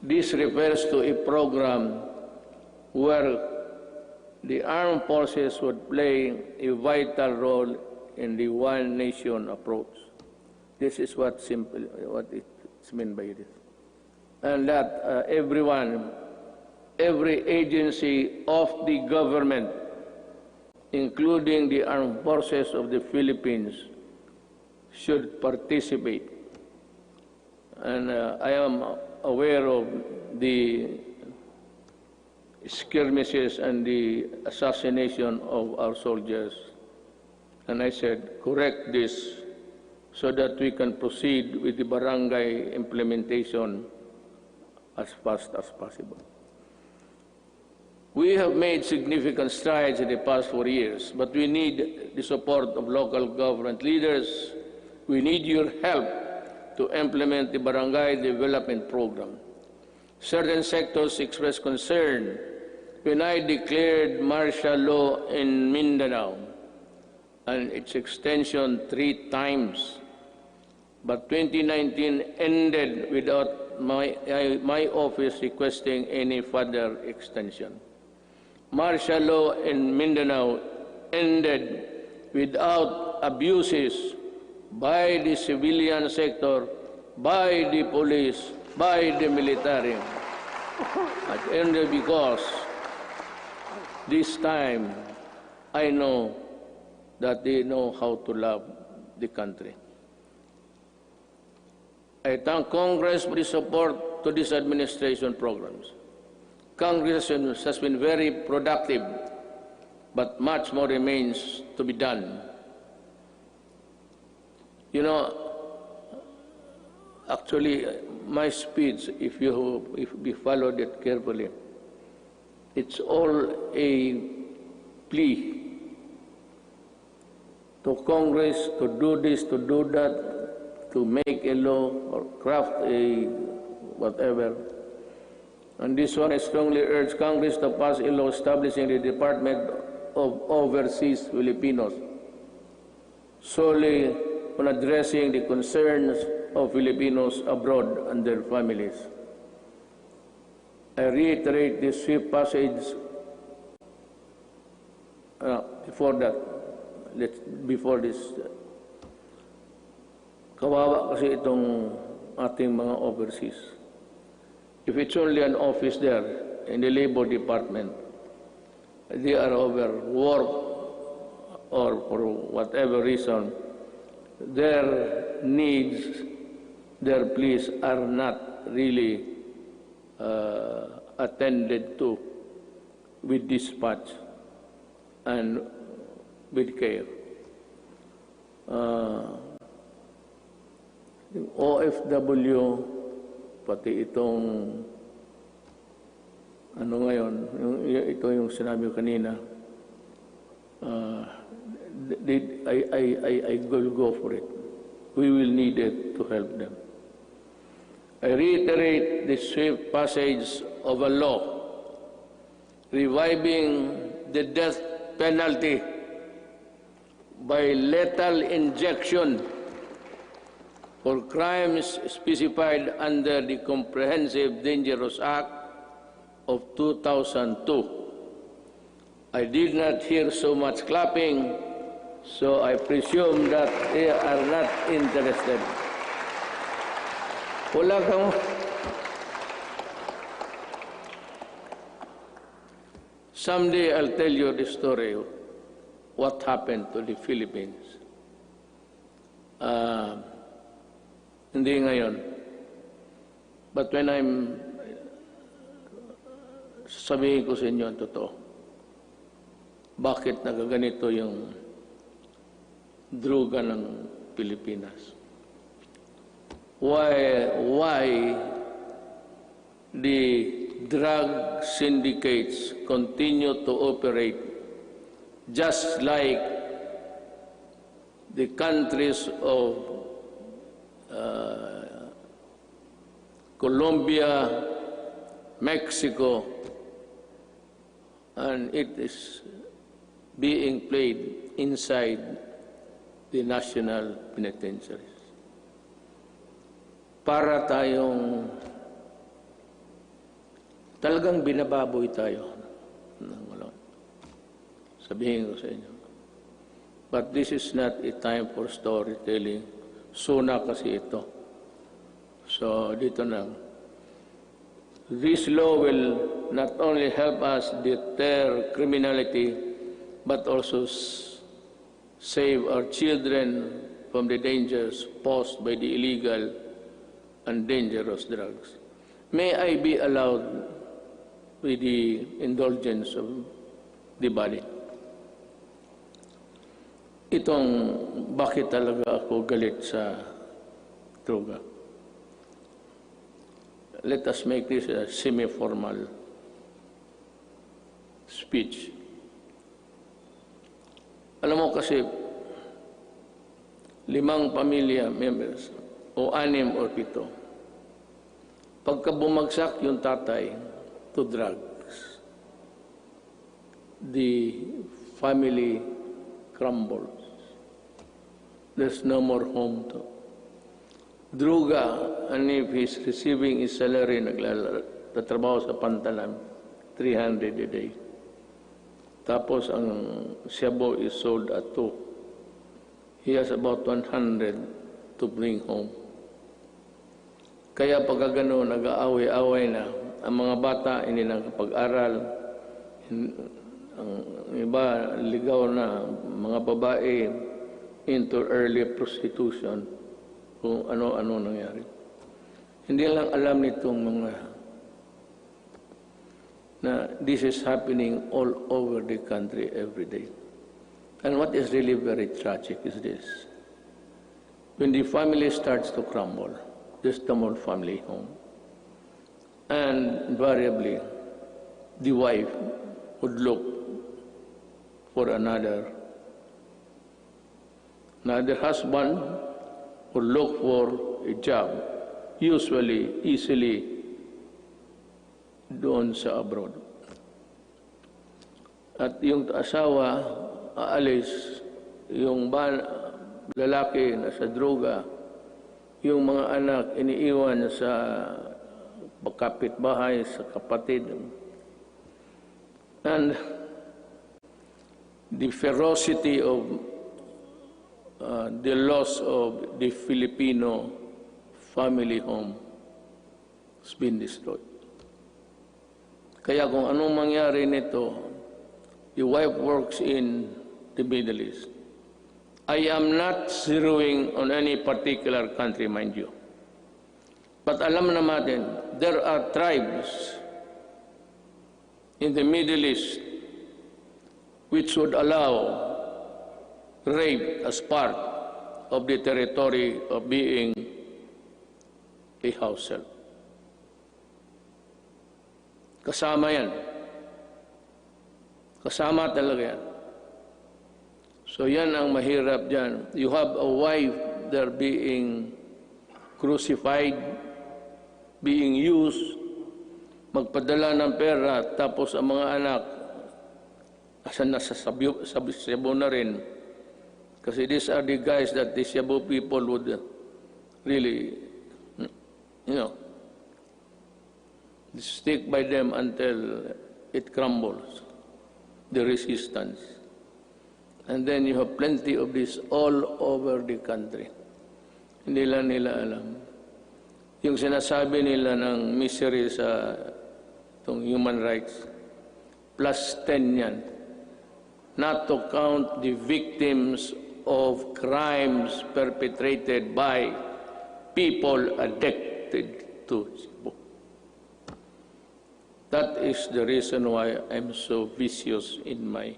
[SPEAKER 4] This refers to a program where the armed forces would play a vital role in the one nation approach. This is what it's meant by this. And that every agency of the government, including the armed forces of the Philippines, should participate. And I am aware of the skirmishes and the assassination of our soldiers. And I said, correct this so that we can proceed with the barangay implementation as fast as possible. We have made significant strides in the past 4 years, but we need the support of local government leaders. We need your help to implement the barangay development program. Certain sectors expressed concern when I declared martial law in Mindanao and its extension 3 times. But 2019 ended without my office requesting any further extension. Martial law in Mindanao ended without abuses by the civilian sector, by the police, by the military. It ended because this time I know that they know how to love the country. I thank Congress for the support to this administration programs. Congress has been very productive, but much more remains to be done. You know, actually, my speech, if we followed it carefully, it's all a plea to Congress to do this, to do that, to make a law or craft a whatever. And this one, I strongly urge Congress to pass a law establishing the Department of Overseas Filipinos, solely on addressing the concerns of Filipinos abroad and their families. I reiterate the swift passage before this. Kawawa kasi itong ating mga overseas. If it's only an office there in the Labor Department, they are overworked or for whatever reason, their needs, their pleas are not really attended to with dispatch and with care. Yung OFW, pati itong ano ngayon, ito yung sinabi ko kanina, I will go for it. We will need it to help them. I reiterate the swift passage of a law reviving the death penalty by lethal injection for crimes specified under the Comprehensive Dangerous Act of 2002. I did not hear so much clapping, so I presume that they are not interested. Wala kang... Someday I'll tell you the story of what happened to the Philippines. Hindi ngayon. But when sabihin ko sa inyo ang totoo, bakit nagaganito yung droga ng Pilipinas? Why the drug syndicates continue to operate just like the countries of Colombia, Mexico, and it is being played inside the national penitentiaries. Para tayong talagang binababoy tayo. Sabihin ko sa inyo. But this is not a time for storytelling. SONA kasi ito. So, dito na. This law will not only help us deter criminality, but also save our children from the dangers posed by the illegal and dangerous drugs. May I be allowed with the indulgence of the body? itong bakit talaga ako galit sa droga. Let us make this a semi-formal speech. Alam mo kasi, 5 pamilya members, o 6 o 7, pagka bumagsak yung tatay to drugs, the family crumbles. There's no more home to. Druga, and if he's receiving his salary, nagtatrabaho sa pantalan, 300 a day. Tapos ang shabu is sold at 2. He has about 100 to bring home. Kaya pagka gano'n, nag-aaway-aaway na. Ang mga bata, hindi nakapag-aral. Ang iba, ligaw na. Mga babae into early prostitution. Kung ano-ano nangyari. Hindi lang alam nitong mga na this is happening all over the country every day. And what is really very tragic is this. When the family starts to crumble, there's no more family home. And invariably, the wife would look for another husband would look for a job, usually, easily, doon sa abroad. At yung asawa, aalis, yung lalaki na sa droga, yung mga anak iniiwan sa kapitbahay, sa kapatid. And the ferocity of the loss of the Filipino family home has been destroyed. Kaya kung anong mangyari nito, the wife works in the Middle East. I am not zeroing on any particular country, mind you. But alam naman, there are tribes in the Middle East which would allow rape as part of the territory of being a house help. Kasama yan. Kasama talaga yan. So yan ang mahirap dyan. You have a wife there being crucified, being used, magpadala ng pera, tapos ang mga anak, asan nasa Cebu na rin. Kasi these are the guys that the Cebu people would really, stick by them until it crumbles, the resistance. And then you have plenty of this all over the country. Hindi lang nila alam. Yung sinasabi nila ng misery sa itong human rights, plus 10 yan. Not to count the victims of crimes perpetrated by people addicted to Cebu. That is the reason why I'm so vicious in my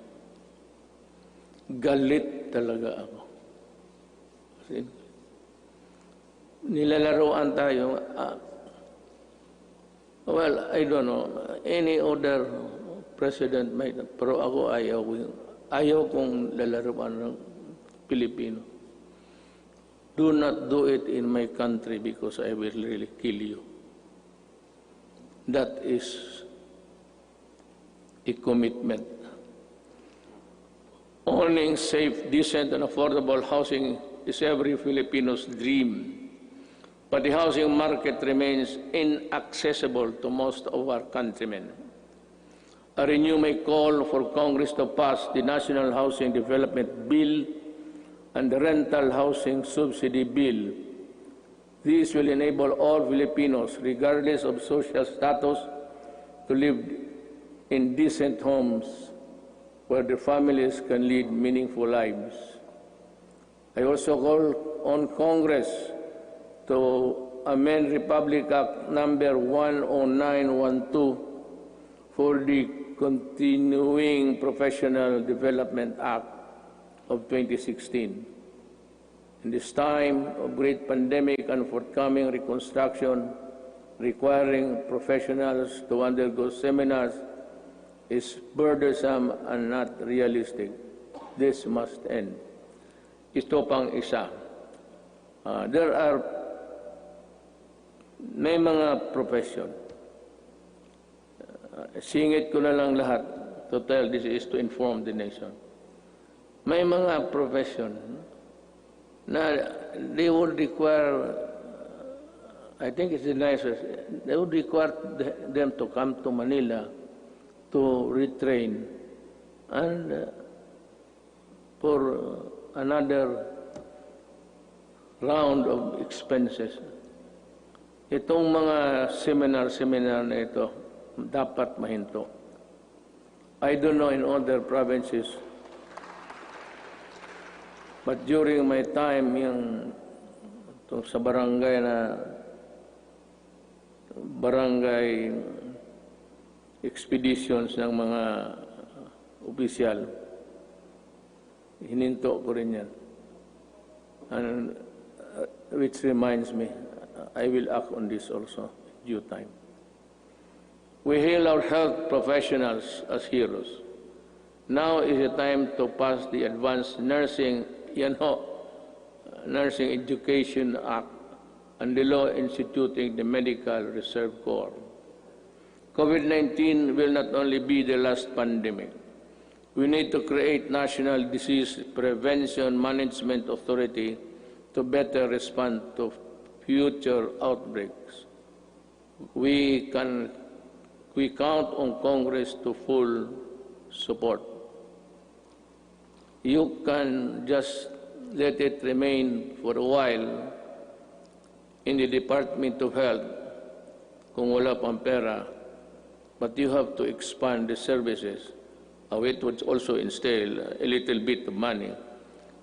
[SPEAKER 4] galit talaga ako. Nilalaroan tayo. Well, I don't know. Any other president might, pero ako ayaw kong lalaroan ng Pilipino. Do not do it in my country because I will really kill you. That is a commitment. Owning safe, decent, and affordable housing is every Filipino's dream. But the housing market remains inaccessible to most of our countrymen. I renew my call for Congress to pass the National Housing Development Bill and the Rental Housing Subsidy Bill. These will enable all Filipinos, regardless of social status, to live in decent homes where their families can lead meaningful lives. I also call on Congress to amend Republic Act number 10912 for the Continuing Professional Development Act of 2016. In this time of great pandemic and forthcoming reconstruction, requiring professionals to undergo seminars is burdensome and not realistic. This must end. Ito pang isa. May mga profession. Singit ko na lang lahat to tell this is to inform the nation. May mga profession na they would require, I think it's the nicest, they would require them to come to Manila to retrain and for another round of expenses. Itong mga seminar na ito, dapat mahinto. I don't know in other provinces, but during my time, itong sa barangay expeditions ng mga opisyal, hininto ko rin yan. And which reminds me, I will act on this also in due time. We hail our health professionals as heroes. Now is the time to pass the Advanced Nursing Education Act and the law instituting the Medical Reserve Corps. COVID-19 will not only be the last pandemic. We need to create National Disease Prevention Management Authority to better respond to future outbreaks. We count on Congress to full support. You can just let it remain for a while in the Department of Health kung wala pang pera, but you have to expand the services. It would also entail a little bit of money,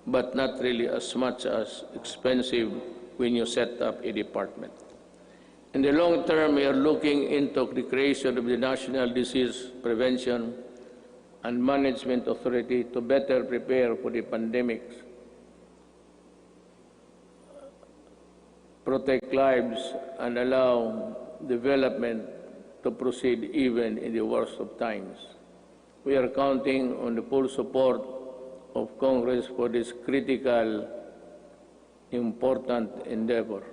[SPEAKER 4] but not really as much as expensive when you set up a department. In the long term, we are looking into the creation of the National Disease Prevention and Management Authority to better prepare for the pandemics, protect lives, and allow development to proceed even in the worst of times. We are counting on the full support of Congress for this critical, important endeavor.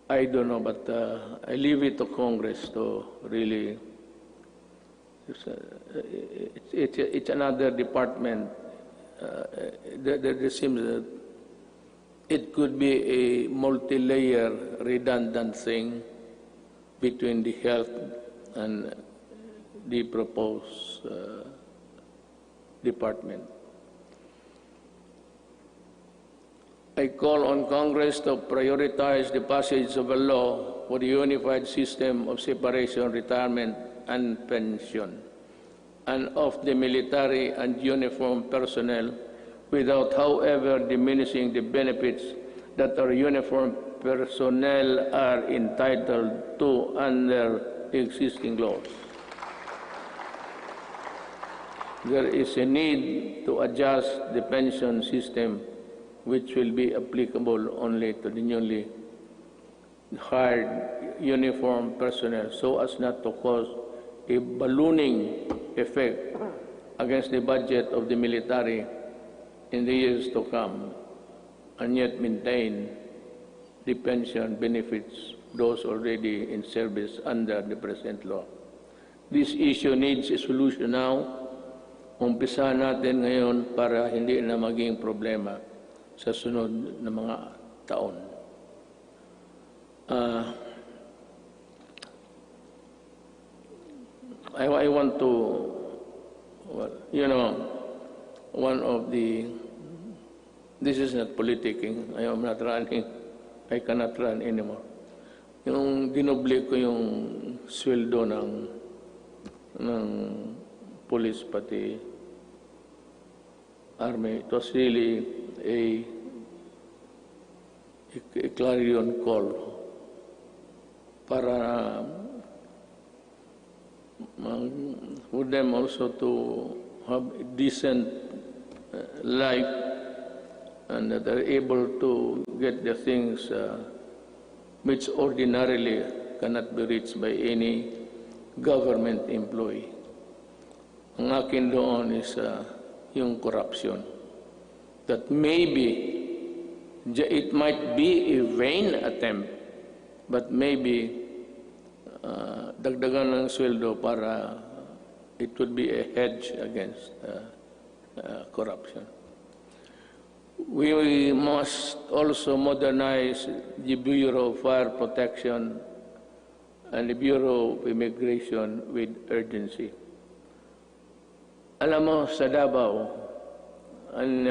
[SPEAKER 4] I don't know, but I leave it to Congress to really. It's another department. There seems that it could be a multi-layer, redundant thing between the health and the proposed department. I call on Congress to prioritize the passage of a law for the unified system of separation, retirement, and pension, and of the military and uniformed personnel without, however, diminishing the benefits that our uniformed personnel are entitled to under existing laws. There is a need to adjust the pension system, which will be applicable only to the newly hired uniformed personnel, so as not to cause a ballooning effect against the budget of the military in the years to come, and yet maintain the pension benefits those already in service under the present law. This issue needs a solution now. Umpisa natin ngayon para hindi na maging problema sa sunod na mga taon. I want to, well, you know, one of the, this is not politicking, I am not running, I cannot run anymore. Yung dinoble ko yung sweldo ng police pati army, it was really a clarion call para for them also to have a decent life and that they're able to get the things which ordinarily cannot be reached by any government employee. Ang akin doon is yung corruption. That maybe it might be a vain attempt, but maybe dagdagan ng sweldo para it would be a hedge against corruption. We must also modernize the Bureau of Fire Protection and the Bureau of Immigration with urgency. Alam mo, sa Davao, and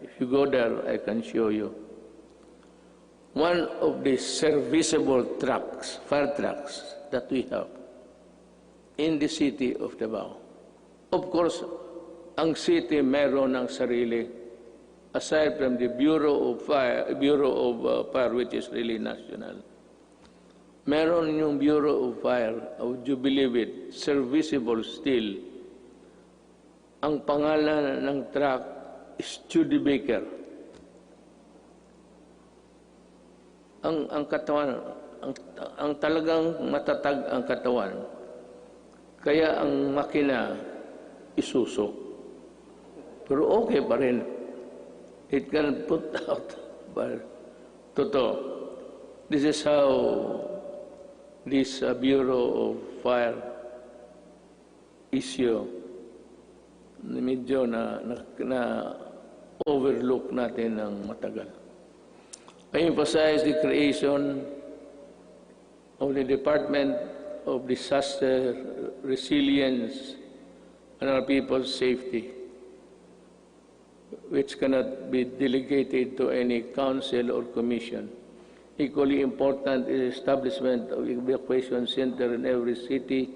[SPEAKER 4] if you go there, I can show you. One of the serviceable trucks, fire trucks, that we have in the city of Davao. Of course, ang city meron ng sarili, aside from the Bureau of Fire, which is really national. Meron yung Bureau of Fire, would you believe it, serviceable still. Ang pangalan ng truck is Studebaker. Ang katawan, ang talagang matatag ang katawan. Kaya ang makina isusok. Pero okay pa rin. It can put out. But totoo. This is how this Bureau of Fire issue medyo na overlook natin ng matagal. I emphasize the creation of the Department of Disaster Resilience and our people's safety, which cannot be delegated to any council or commission. Equally important is establishment of evacuation center in every city,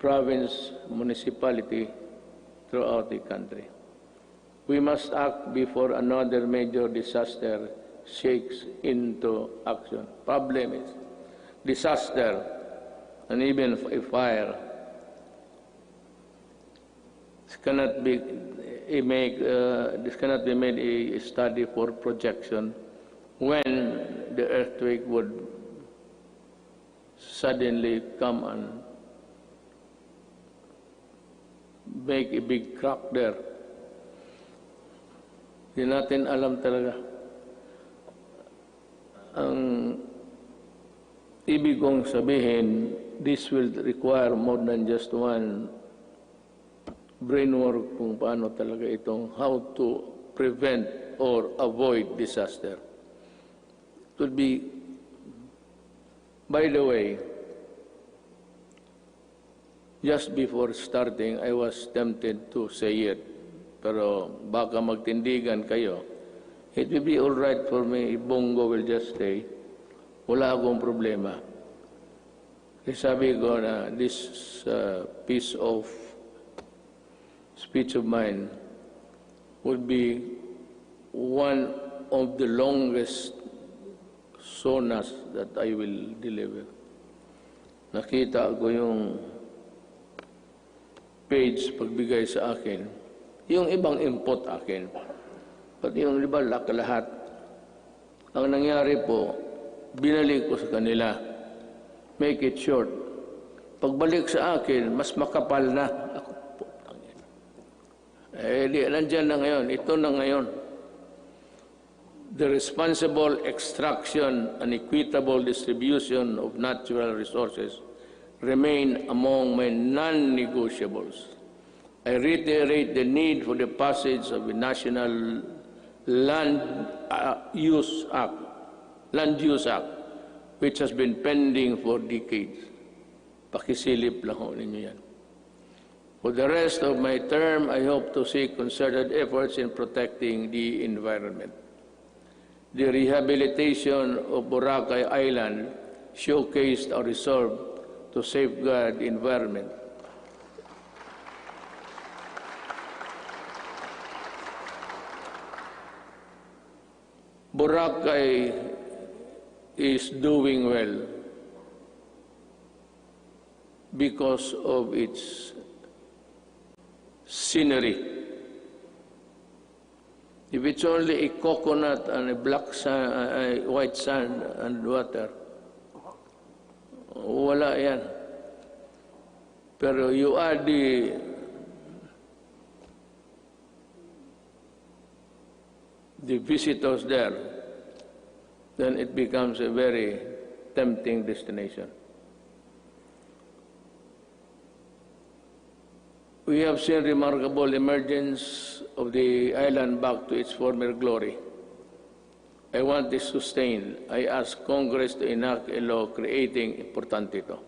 [SPEAKER 4] province, municipality throughout the country. We must act before another major disaster shakes into action. Problem is disaster and even a fire. This cannot be made a study for projection when the earthquake would suddenly come and make a big crack there. Hindi natin alam talaga. Ang ibig kong sabihin, this will require more than just one brainwork kung paano talaga itong how to prevent or avoid disaster. It would be, by the way, just before starting, I was tempted to say it. Pero baka magtindigan kayo. It will be all right for me if Bongo will just stay. Wala akong problema. Kasi sabi ko na this piece of speech of mine would be one of the longest SONAs that I will deliver. Nakita ko yung page pagbigay sa akin, yung ibang input akin, pati yung iba lahat. Ang nangyari po, binalik ko sa kanila. Make it short. Pagbalik sa akin, mas makapal na. Ako po, nandyan na ngayon. Ito na ngayon. The responsible extraction and equitable distribution of natural resources remain among my non-negotiables. I reiterate the need for the passage of the National Land Use Act, which has been pending for decades. Pakisilip lang ho ninyo yan. For the rest of my term, I hope to see concerted efforts in protecting the environment. The rehabilitation of Boracay Island showcased our resolve to safeguard the environment. Boracay is doing well. because of its scenery. If it's only a coconut and a black sand, a white sand and water, wala yan. Pero you add the visitors there, then it becomes a very tempting destination. We have seen remarkable emergence of the island back to its former glory. I want this sustained. I ask Congress to enact a law creating, importante ito,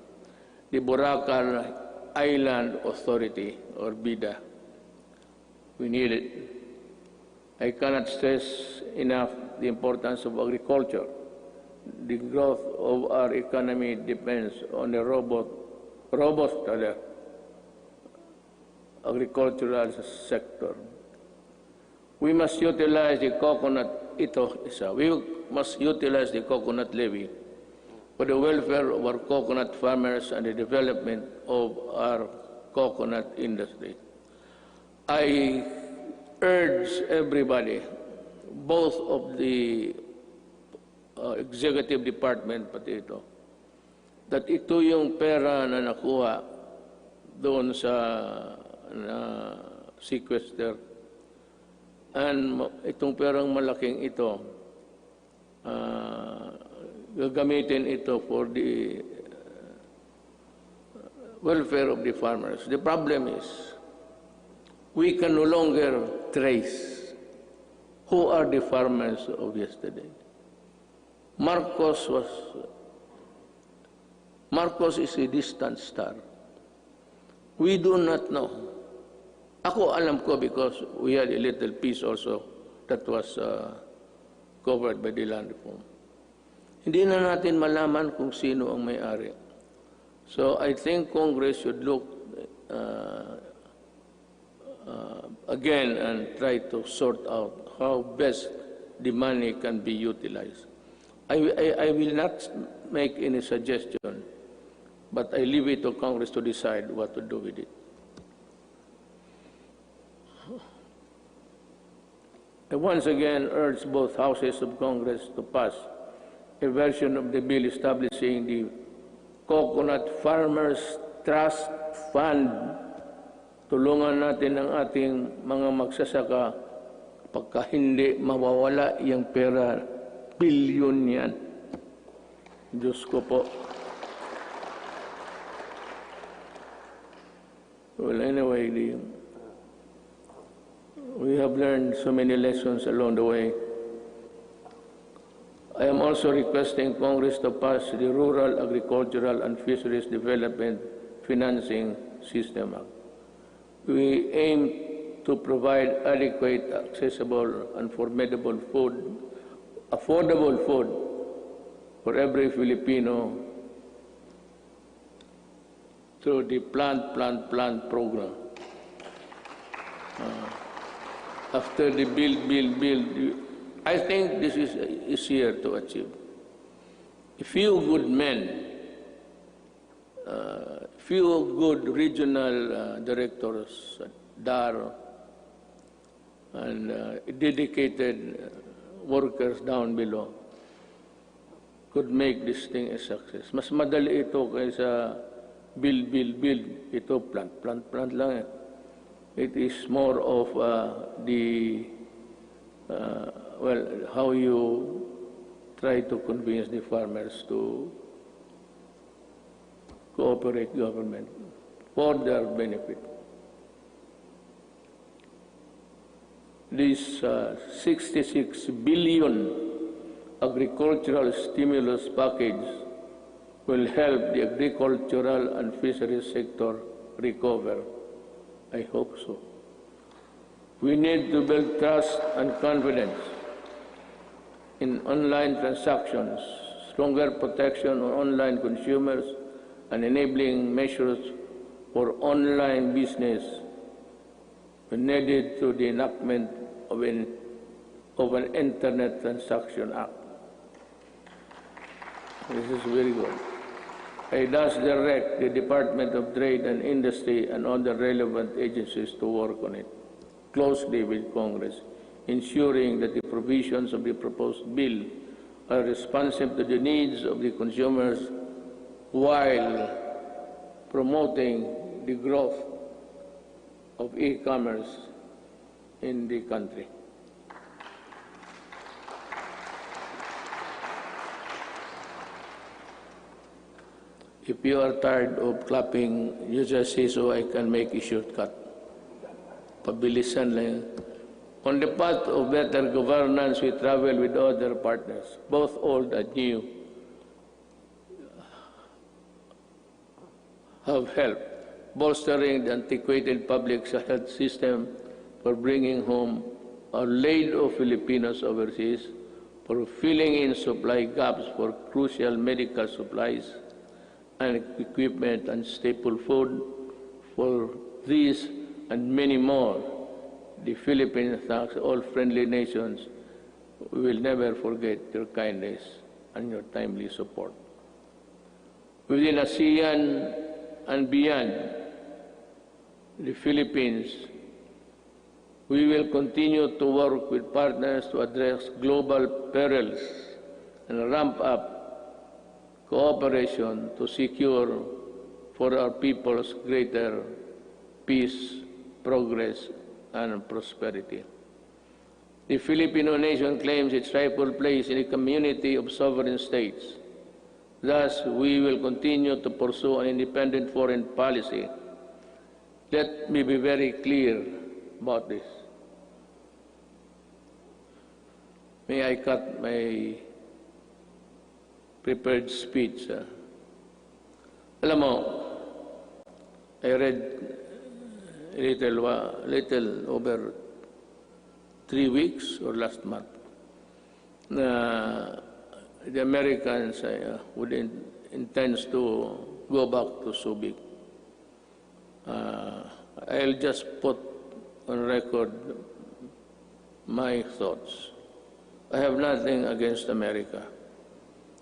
[SPEAKER 4] the Boracay Island Authority, or BIDA. We need it. I cannot stress enough the importance of agriculture. The growth of our economy depends on a robust agricultural sector. We must utilize the coconut, we must utilize the coconut levy for the welfare of our coconut farmers and the development of our coconut industry. I urge everybody, both of the executive department, pati ito, that ito yung pera na nakuha doon sa sequester, and itong perang malaking ito, gagamitin ito for the welfare of the farmers. The problem is, we can no longer trace who are the farmers of yesterday. Marcos is a distant star. We do not know. Ako alam ko because we had a little piece also that was covered by the land reform. Hindi na natin malaman kung sino ang may-ari. So I think Congress should look again and try to sort out how best the money can be utilized. I will not make any suggestion, but I leave it to Congress to decide what to do with it. I once again urge both houses of Congress to pass a version of the bill establishing the Coconut Farmers Trust Fund. Tulungan natin ang ating mga magsasaka pagka hindi mawawala yung pera, bilyon yan. Diyos ko po. Well, anyway, we have learned so many lessons along the way. I am also requesting Congress to pass the Rural Agricultural and Fisheries Development Financing System Act. We aim to provide adequate, accessible, and affordable food for every Filipino through the Plant program. After the build, I think this is easier to achieve. A few good men, few good regional directors at DAR, and dedicated workers down below could make this thing a success. Mas madali ito kaysa build. Ito plant lang. It is more of how you try to convince the farmers to cooperate government for their benefit. This 66 billion agricultural stimulus package will help the agricultural and fisheries sector recover. I hope so. We need to build trust and confidence in online transactions, stronger protection on online consumers, and enabling measures for online business needed to the enactment of an Internet Transaction Act. This is very good. I thus direct the Department of Trade and Industry and other relevant agencies to work on it closely with Congress, ensuring that the provisions of the proposed bill are responsive to the needs of the consumers while promoting the growth of e-commerce in the country. If you are tired of clapping, you just say so I can make a shortcut. Pabilisan lang. On the path of better governance, we travel with other partners, both old and new, have helped bolstering the antiquated public health system, for bringing home a load of Filipinos overseas, for filling in supply gaps for crucial medical supplies and equipment and staple food. For these and many more, the Philippines thanks all friendly nations. We will never forget your kindness and your timely support. Within ASEAN and beyond the Philippines, we will continue to work with partners to address global perils and ramp up cooperation to secure for our peoples greater peace, progress, and prosperity. The Filipino nation claims its rightful place in a community of sovereign states. Thus, we will continue to pursue an independent foreign policy. Let me be very clear about this. May I cut my prepared speech? Alam mo, I read a little over 3 weeks or last month the Americans intends to go back to Subic. I'll just put on record my thoughts. I have nothing against America.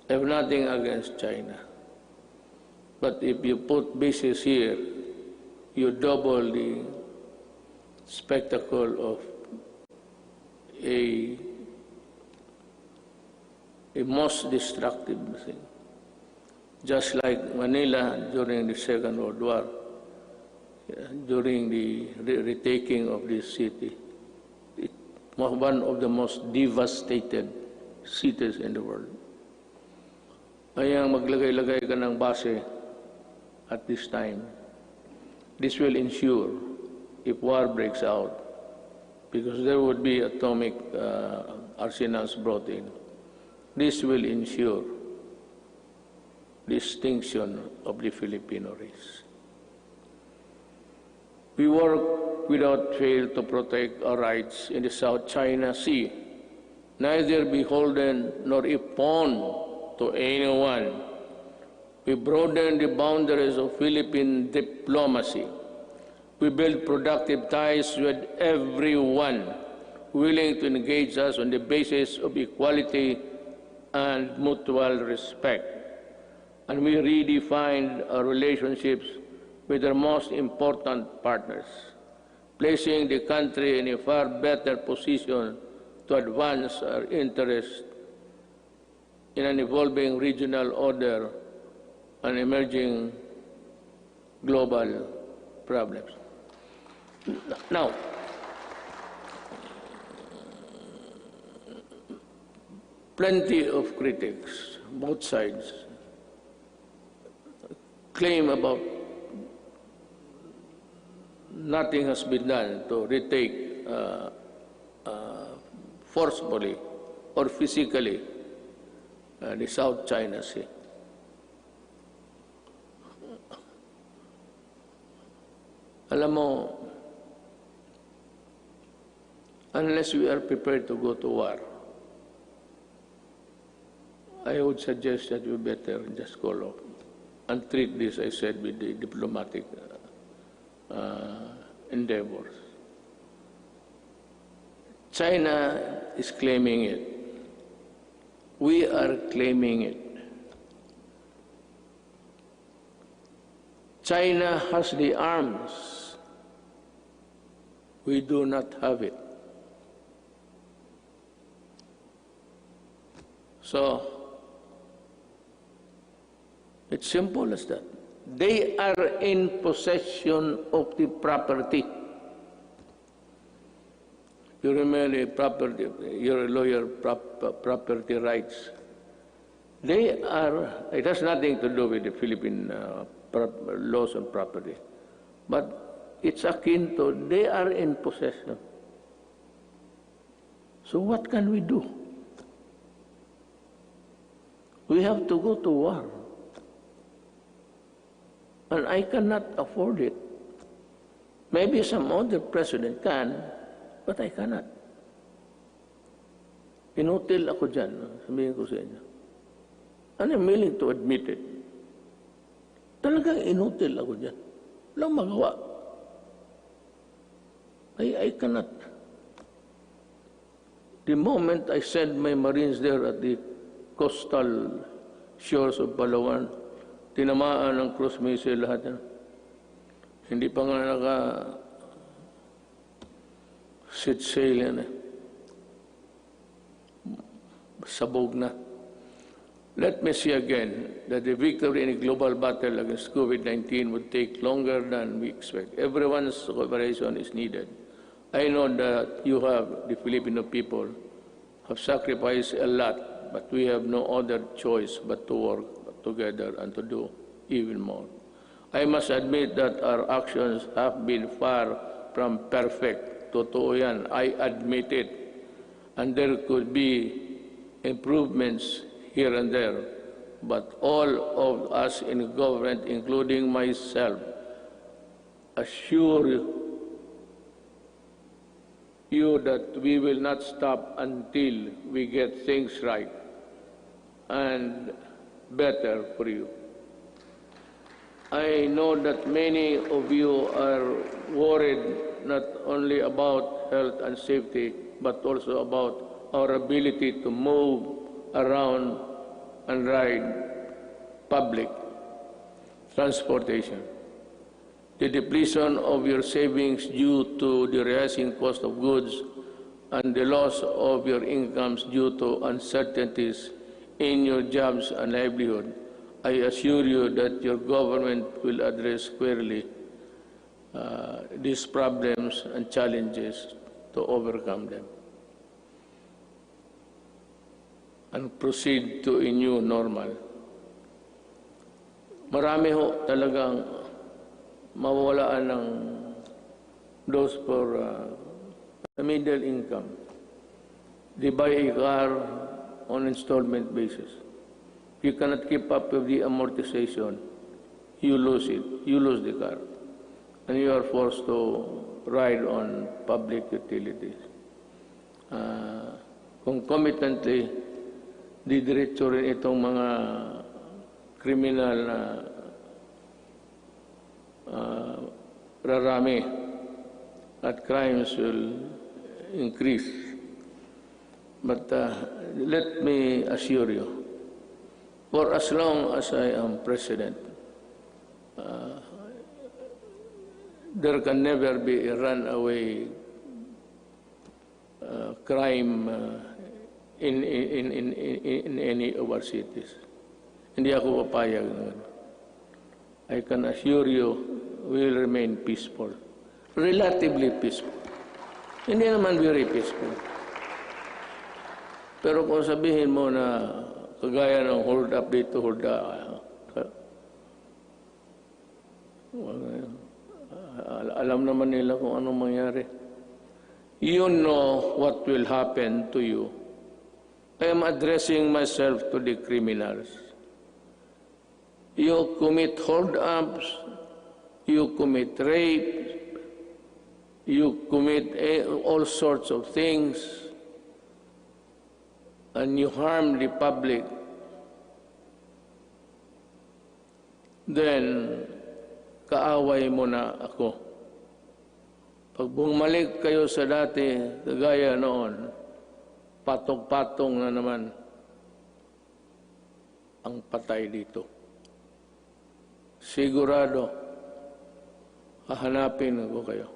[SPEAKER 4] I have nothing against China. But if you put bases here, you double the spectacle of a most destructive thing. Just like Manila during the Second World War, during the retaking of this city, it was one of the most devastated cities in the world. Kaya maglagay-lagay ka ng base at this time. This will ensure, if war breaks out, because there would be atomic arsenals brought in, this will ensure the extinction of the Filipino race. We work without fail to protect our rights in the South China Sea, neither beholden nor a pawn to anyone. We broaden the boundaries of Philippine diplomacy. We build productive ties with everyone willing to engage us on the basis of equality and mutual respect. And we redefined our relationships with our most important partners, placing the country in a far better position to advance our interests in an evolving regional order and emerging global problems. Now, plenty of critics, both sides, claim about nothing has been done to retake forcefully or physically the South China Sea. Alam mo, unless we are prepared to go to war, I would suggest that we better just call off and treat this, I said, with the diplomatic endeavors. China is claiming it. We are claiming it. China has the arms. We do not have it. So, it's simple as that. They are in possession of the property. You remember property, you're a lawyer, property rights. They are, it has nothing to do with the Philippine laws on property. But it's akin to, they are in possession. So what can we do? We have to go to war. And I cannot afford it. Maybe some other president can, but I cannot. Inutil ako dyan, sabihin ko sa inyo. And I'm willing to admit it. Talagang inutil ako dyan. Walang magawa. I cannot. The moment I send my Marines there at the coastal shores of Palawan, tinamaan ng cruise missile lahat yan. Hindi pa nga sit sail yan eh. Sabog na. Let me see again that the victory in a global battle against COVID-19 would take longer than we expect. Everyone's cooperation is needed. I know that you have, the Filipino people, have sacrificed a lot, but we have no other choice but to work together and to do even more. I must admit that our actions have been far from perfect. Totoo yan. I admit it. And there could be improvements here and there. But all of us in government, including myself, assure you that we will not stop until we get things right and better for you. I know that many of you are worried not only about health and safety, but also about our ability to move around and ride public transportation. The depletion of your savings due to the rising cost of goods and the loss of your incomes due to uncertainties in your jobs and livelihood, I assure you that your government will address squarely these problems and challenges to overcome them and proceed to a new normal. Marami ho talagang mawawalaan ng those for a middle income. They buy a car on installment basis. If you cannot keep up with the amortization, you lose it. You lose the car. And you are forced to ride on public utilities. Concomitantly, didiretso rin itong mga kriminal na rarami at crimes will increase. But let me assure you, for as long as I am president, there can never be a runaway crime in any of our cities. Hindi ako papayag naman. I can assure you, we will remain peaceful. Relatively peaceful. Hindi naman very peaceful. Pero kung sabihin mo na kagaya ng hold up dito, hold up, alam naman nila kung anong mangyari. You know what will happen to you. I am addressing myself to the criminals. You commit hold-ups, you commit rape, you commit all sorts of things, and you harm the public, then kaaway mo na ako. Pag bumalik kayo sa dati, kagaya noon, patong-patong na naman ang patay dito. Sigurado, hahanapin ko kayo.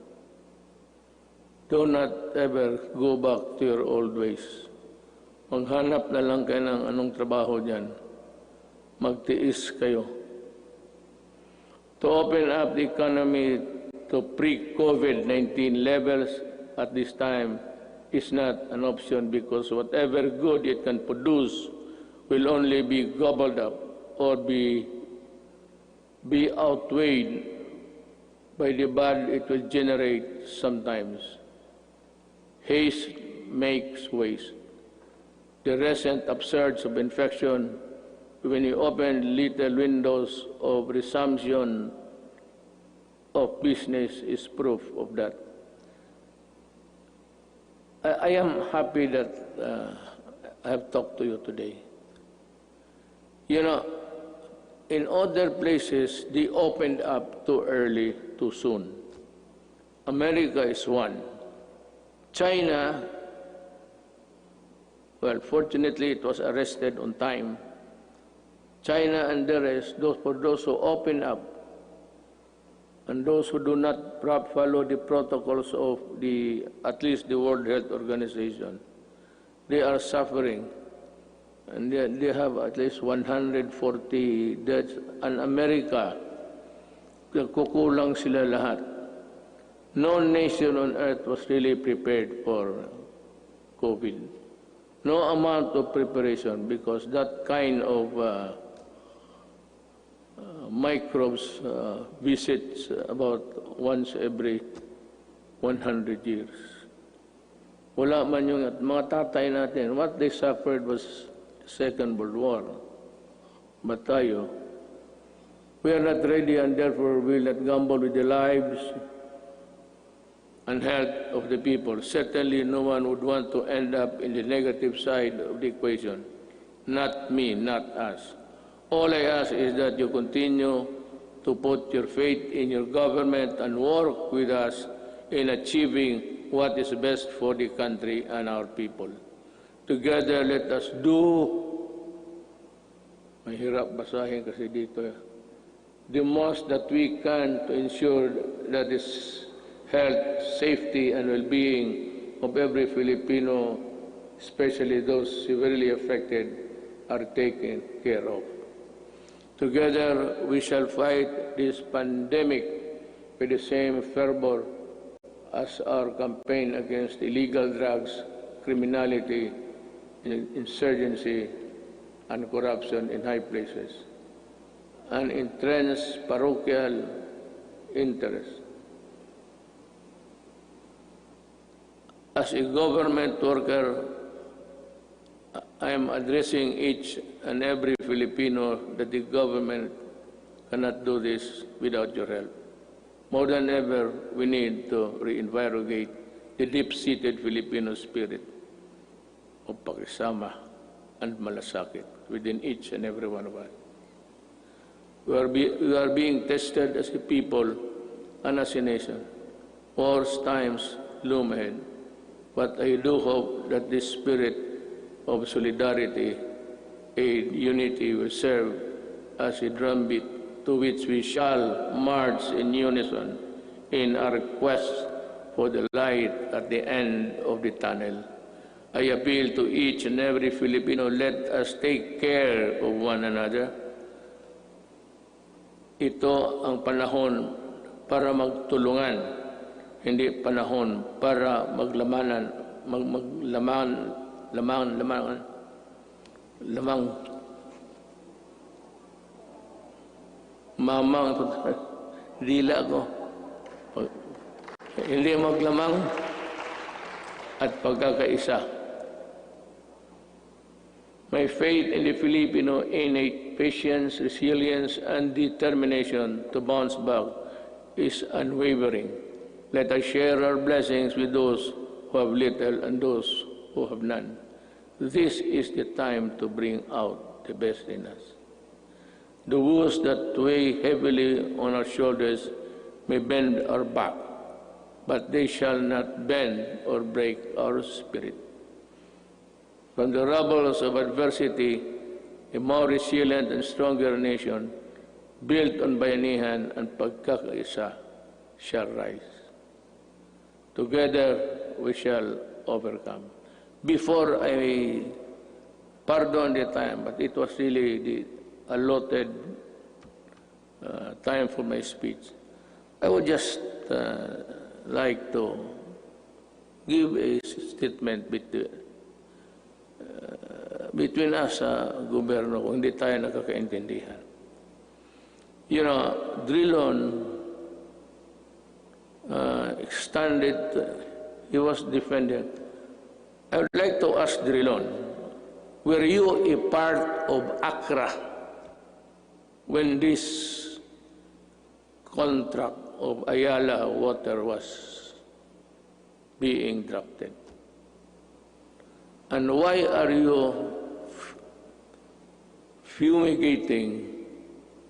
[SPEAKER 4] Do not ever go back to your old ways. Maghanap na lang kayo ng anong trabaho dyan. Magtiis kayo. To open up the economy to pre-COVID-19 levels at this time is not an option because whatever good it can produce will only be gobbled up or be outweighed by the bad it will generate sometimes. Haste makes waste. The recent upsurge of infection, when you open little windows of resumption of business, is proof of that. I am happy that I have talked to you today. You know, in other places, they opened up too early, too soon. America is one. China, well, fortunately, it was arrested on time. China and the rest, for those who open up, and those who do not follow the protocols of at least the World Health Organization, they are suffering. And they have at least 140 deaths. And America, kukulang sila lahat. No nation on earth was really prepared for COVID. No amount of preparation, because that kind of microbes visits about once every 100 years. Wala man yung at mga tatay natin, what they suffered was Second World War. But tayo, we are not ready, and therefore we will not gamble with the lives and health of the people. Certainly no one would want to end up in the negative side of the equation. Not me, not us. All I ask is that you continue to put your faith in your government and work with us in achieving what is best for the country and our people. Together, let us do, mahirap basahin kasi dito, the most that we can to ensure that this health, safety, and well-being of every Filipino, especially those severely affected, are taken care of. Together, we shall fight this pandemic with the same fervor as our campaign against illegal drugs, criminality, insurgency, and corruption in high places, and entrenched parochial interests. As a government worker, I am addressing each and every Filipino that the government cannot do this without your help. More than ever, we need to reinvigorate the deep-seated Filipino spirit of pakisama and malasakit within each and every one of us. We are being tested as a people and as a nation. Worse times loom ahead. But I do hope that this spirit of solidarity and unity will serve as a drumbeat to which we shall march in unison in our quest for the light at the end of the tunnel. I appeal to each and every Filipino, let us take care of one another. Ito ang panahon para magtulungan, hindi panahon para mamang dila ko. Hindi maglamang at pagkakaisa. My faith in the Filipino innate patience, resilience, and determination to bounce back is unwavering. Let us share our blessings with those who have little and those who have none. This is the time to bring out the best in us. The woes that weigh heavily on our shoulders may bend our back, but they shall not bend or break our spirit. From the rubbles of adversity, a more resilient and stronger nation, built on bayanihan and pagkakaisa, shall rise. Together we shall overcome. Before I pardon the time, but it was really the allotted time for my speech. I would just like to give a statement between us sa gobyerno kung hindi tayo nakakaintindihan. You know, Drilon extended, he was defending. I would like to ask Drilon, were you a part of Accra when this contract of Ayala Water was being drafted? And why are you fumigating?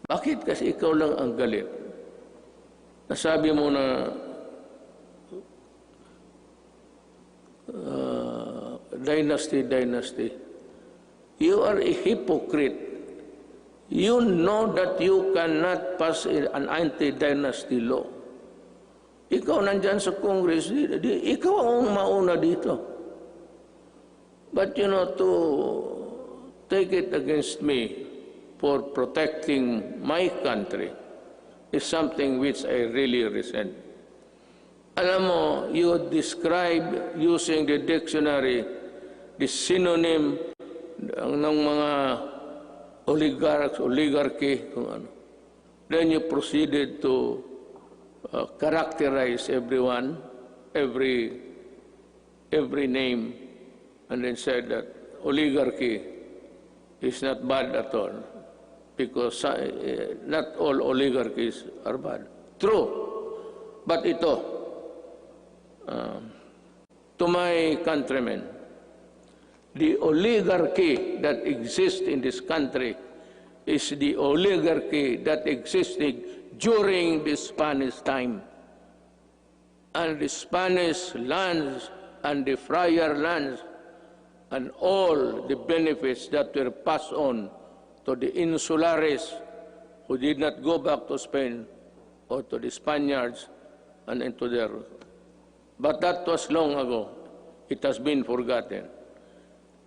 [SPEAKER 4] Bakit kasi ikaw lang ang galit? Nasabi mo na dynasty. You are a hypocrite. You know that you cannot pass an anti-dynasty law. Ikaw nandyan sa Congress, ikaw ang mauna dito. But you know, to take it against me for protecting my country is something which I really resent. Alam mo, you describe using the dictionary the synonym ng mga oligarchy, kung ano. Then you proceeded to characterize everyone, every name, and then said that oligarchy is not bad at all, because not all oligarchies are bad. True, but ito, to my countrymen, the oligarchy that exists in this country is the oligarchy that existed during the Spanish time. And the Spanish lands and the friar lands and all the benefits that were passed on to the insulares who did not go back to Spain or to the Spaniards and into their... But that was long ago. It has been forgotten.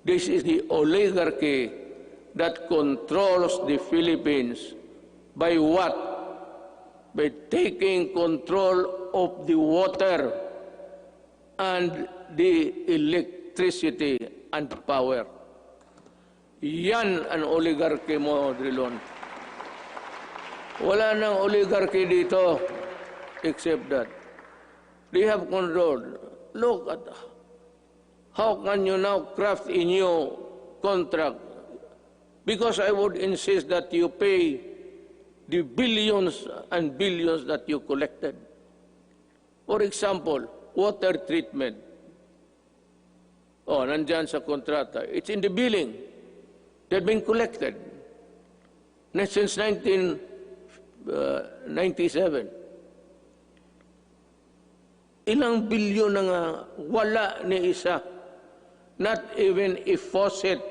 [SPEAKER 4] This is the oligarchy that controls the Philippines by what? By taking control of the water and the electricity and power. Yan ang oligarchy mo, Drilon. Wala nang oligarchy dito except that they have control. Look at how can you now craft a new contract? Because I would insist that you pay the billions and billions that you collected. For example, water treatment. Oh, nandyan sa kontrata. It's in the billing. They've been collected. Since 1997. Ilang bilyon na nga wala ni isa. Not even a faucet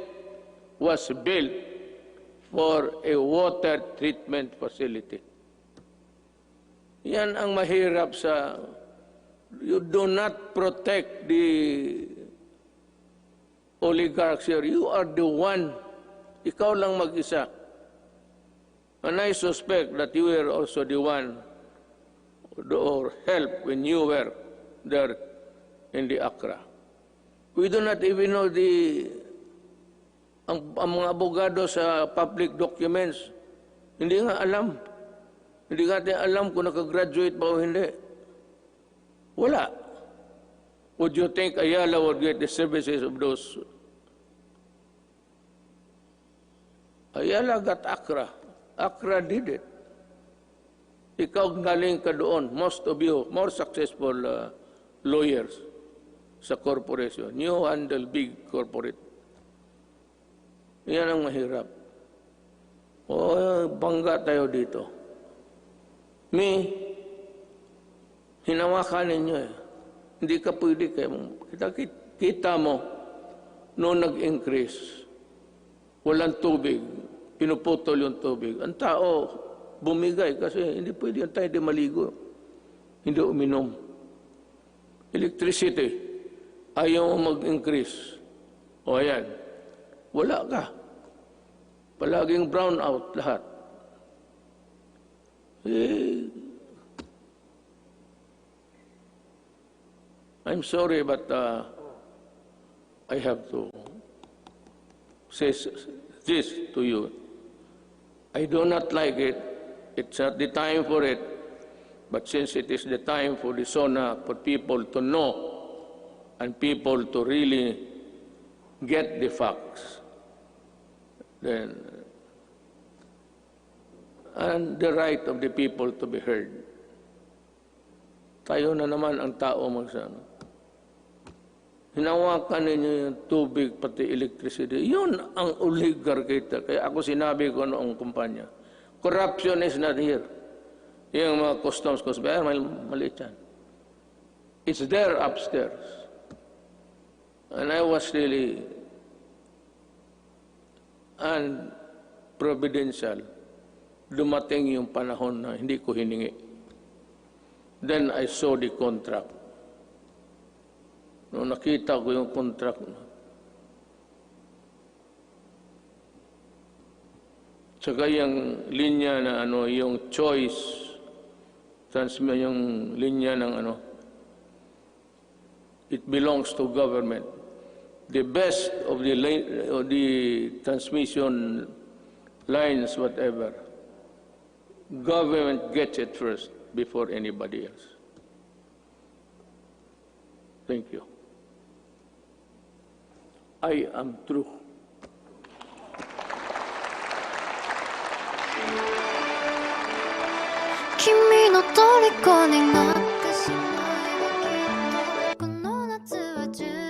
[SPEAKER 4] was built for a water treatment facility. Yan ang mahirap sa... You do not protect the oligarchs here. You are the one. Ikaw lang mag-isa. And I suspect that you were also the one or help when you were there in the Accra. We do not even know ang mga abogado sa public documents. Hindi nga alam. Hindi nga alam kung nakagraduate ba o hindi. Wala. Would you think Ayala would get the services of those? Ayala got Accra. Accra did it. Ikaw galing ka doon. Most of you, more successful lawyers sa corporation. You handle big corporate. Yan ang mahirap. O, bangga tayo dito. Hinawakan ninyo eh. Hindi ka pwede kayo. Kita mo, noong nag-increase, walang tubig, pinuputol yung tubig. Ang tao, bumigay kasi hindi pwede yung tayo di maligo. hindi uminom. Electricity, ayaw mo mag-increase. O ayan, wala ka. Palaging brown out lahat. I'm sorry, but I have to say this to you. I do not like it. It's not the time for it. But since it is the time for the SONA, for people to know and people to really get the facts, then, and the right of the people to be heard. Tayo na naman ang tao magsama. Hinawakan ninyo yung tubig, pati electricity. Yun ang oligarchy. Kaya ako sinabi ko noong kumpanya, corruption is not here. Yung mga customs, maliit yan. It's there upstairs. And I was really unprovidential. Dumating yung panahon na hindi ko hiningi. Then I saw the contract. Nung nakita ko yung contract na, tsaka yung linya na yung choice, yung linya ng it belongs to government. The best of the transmission lines, whatever, government gets it first before anybody else. Thank you. I am true.
[SPEAKER 5] 君の虜にな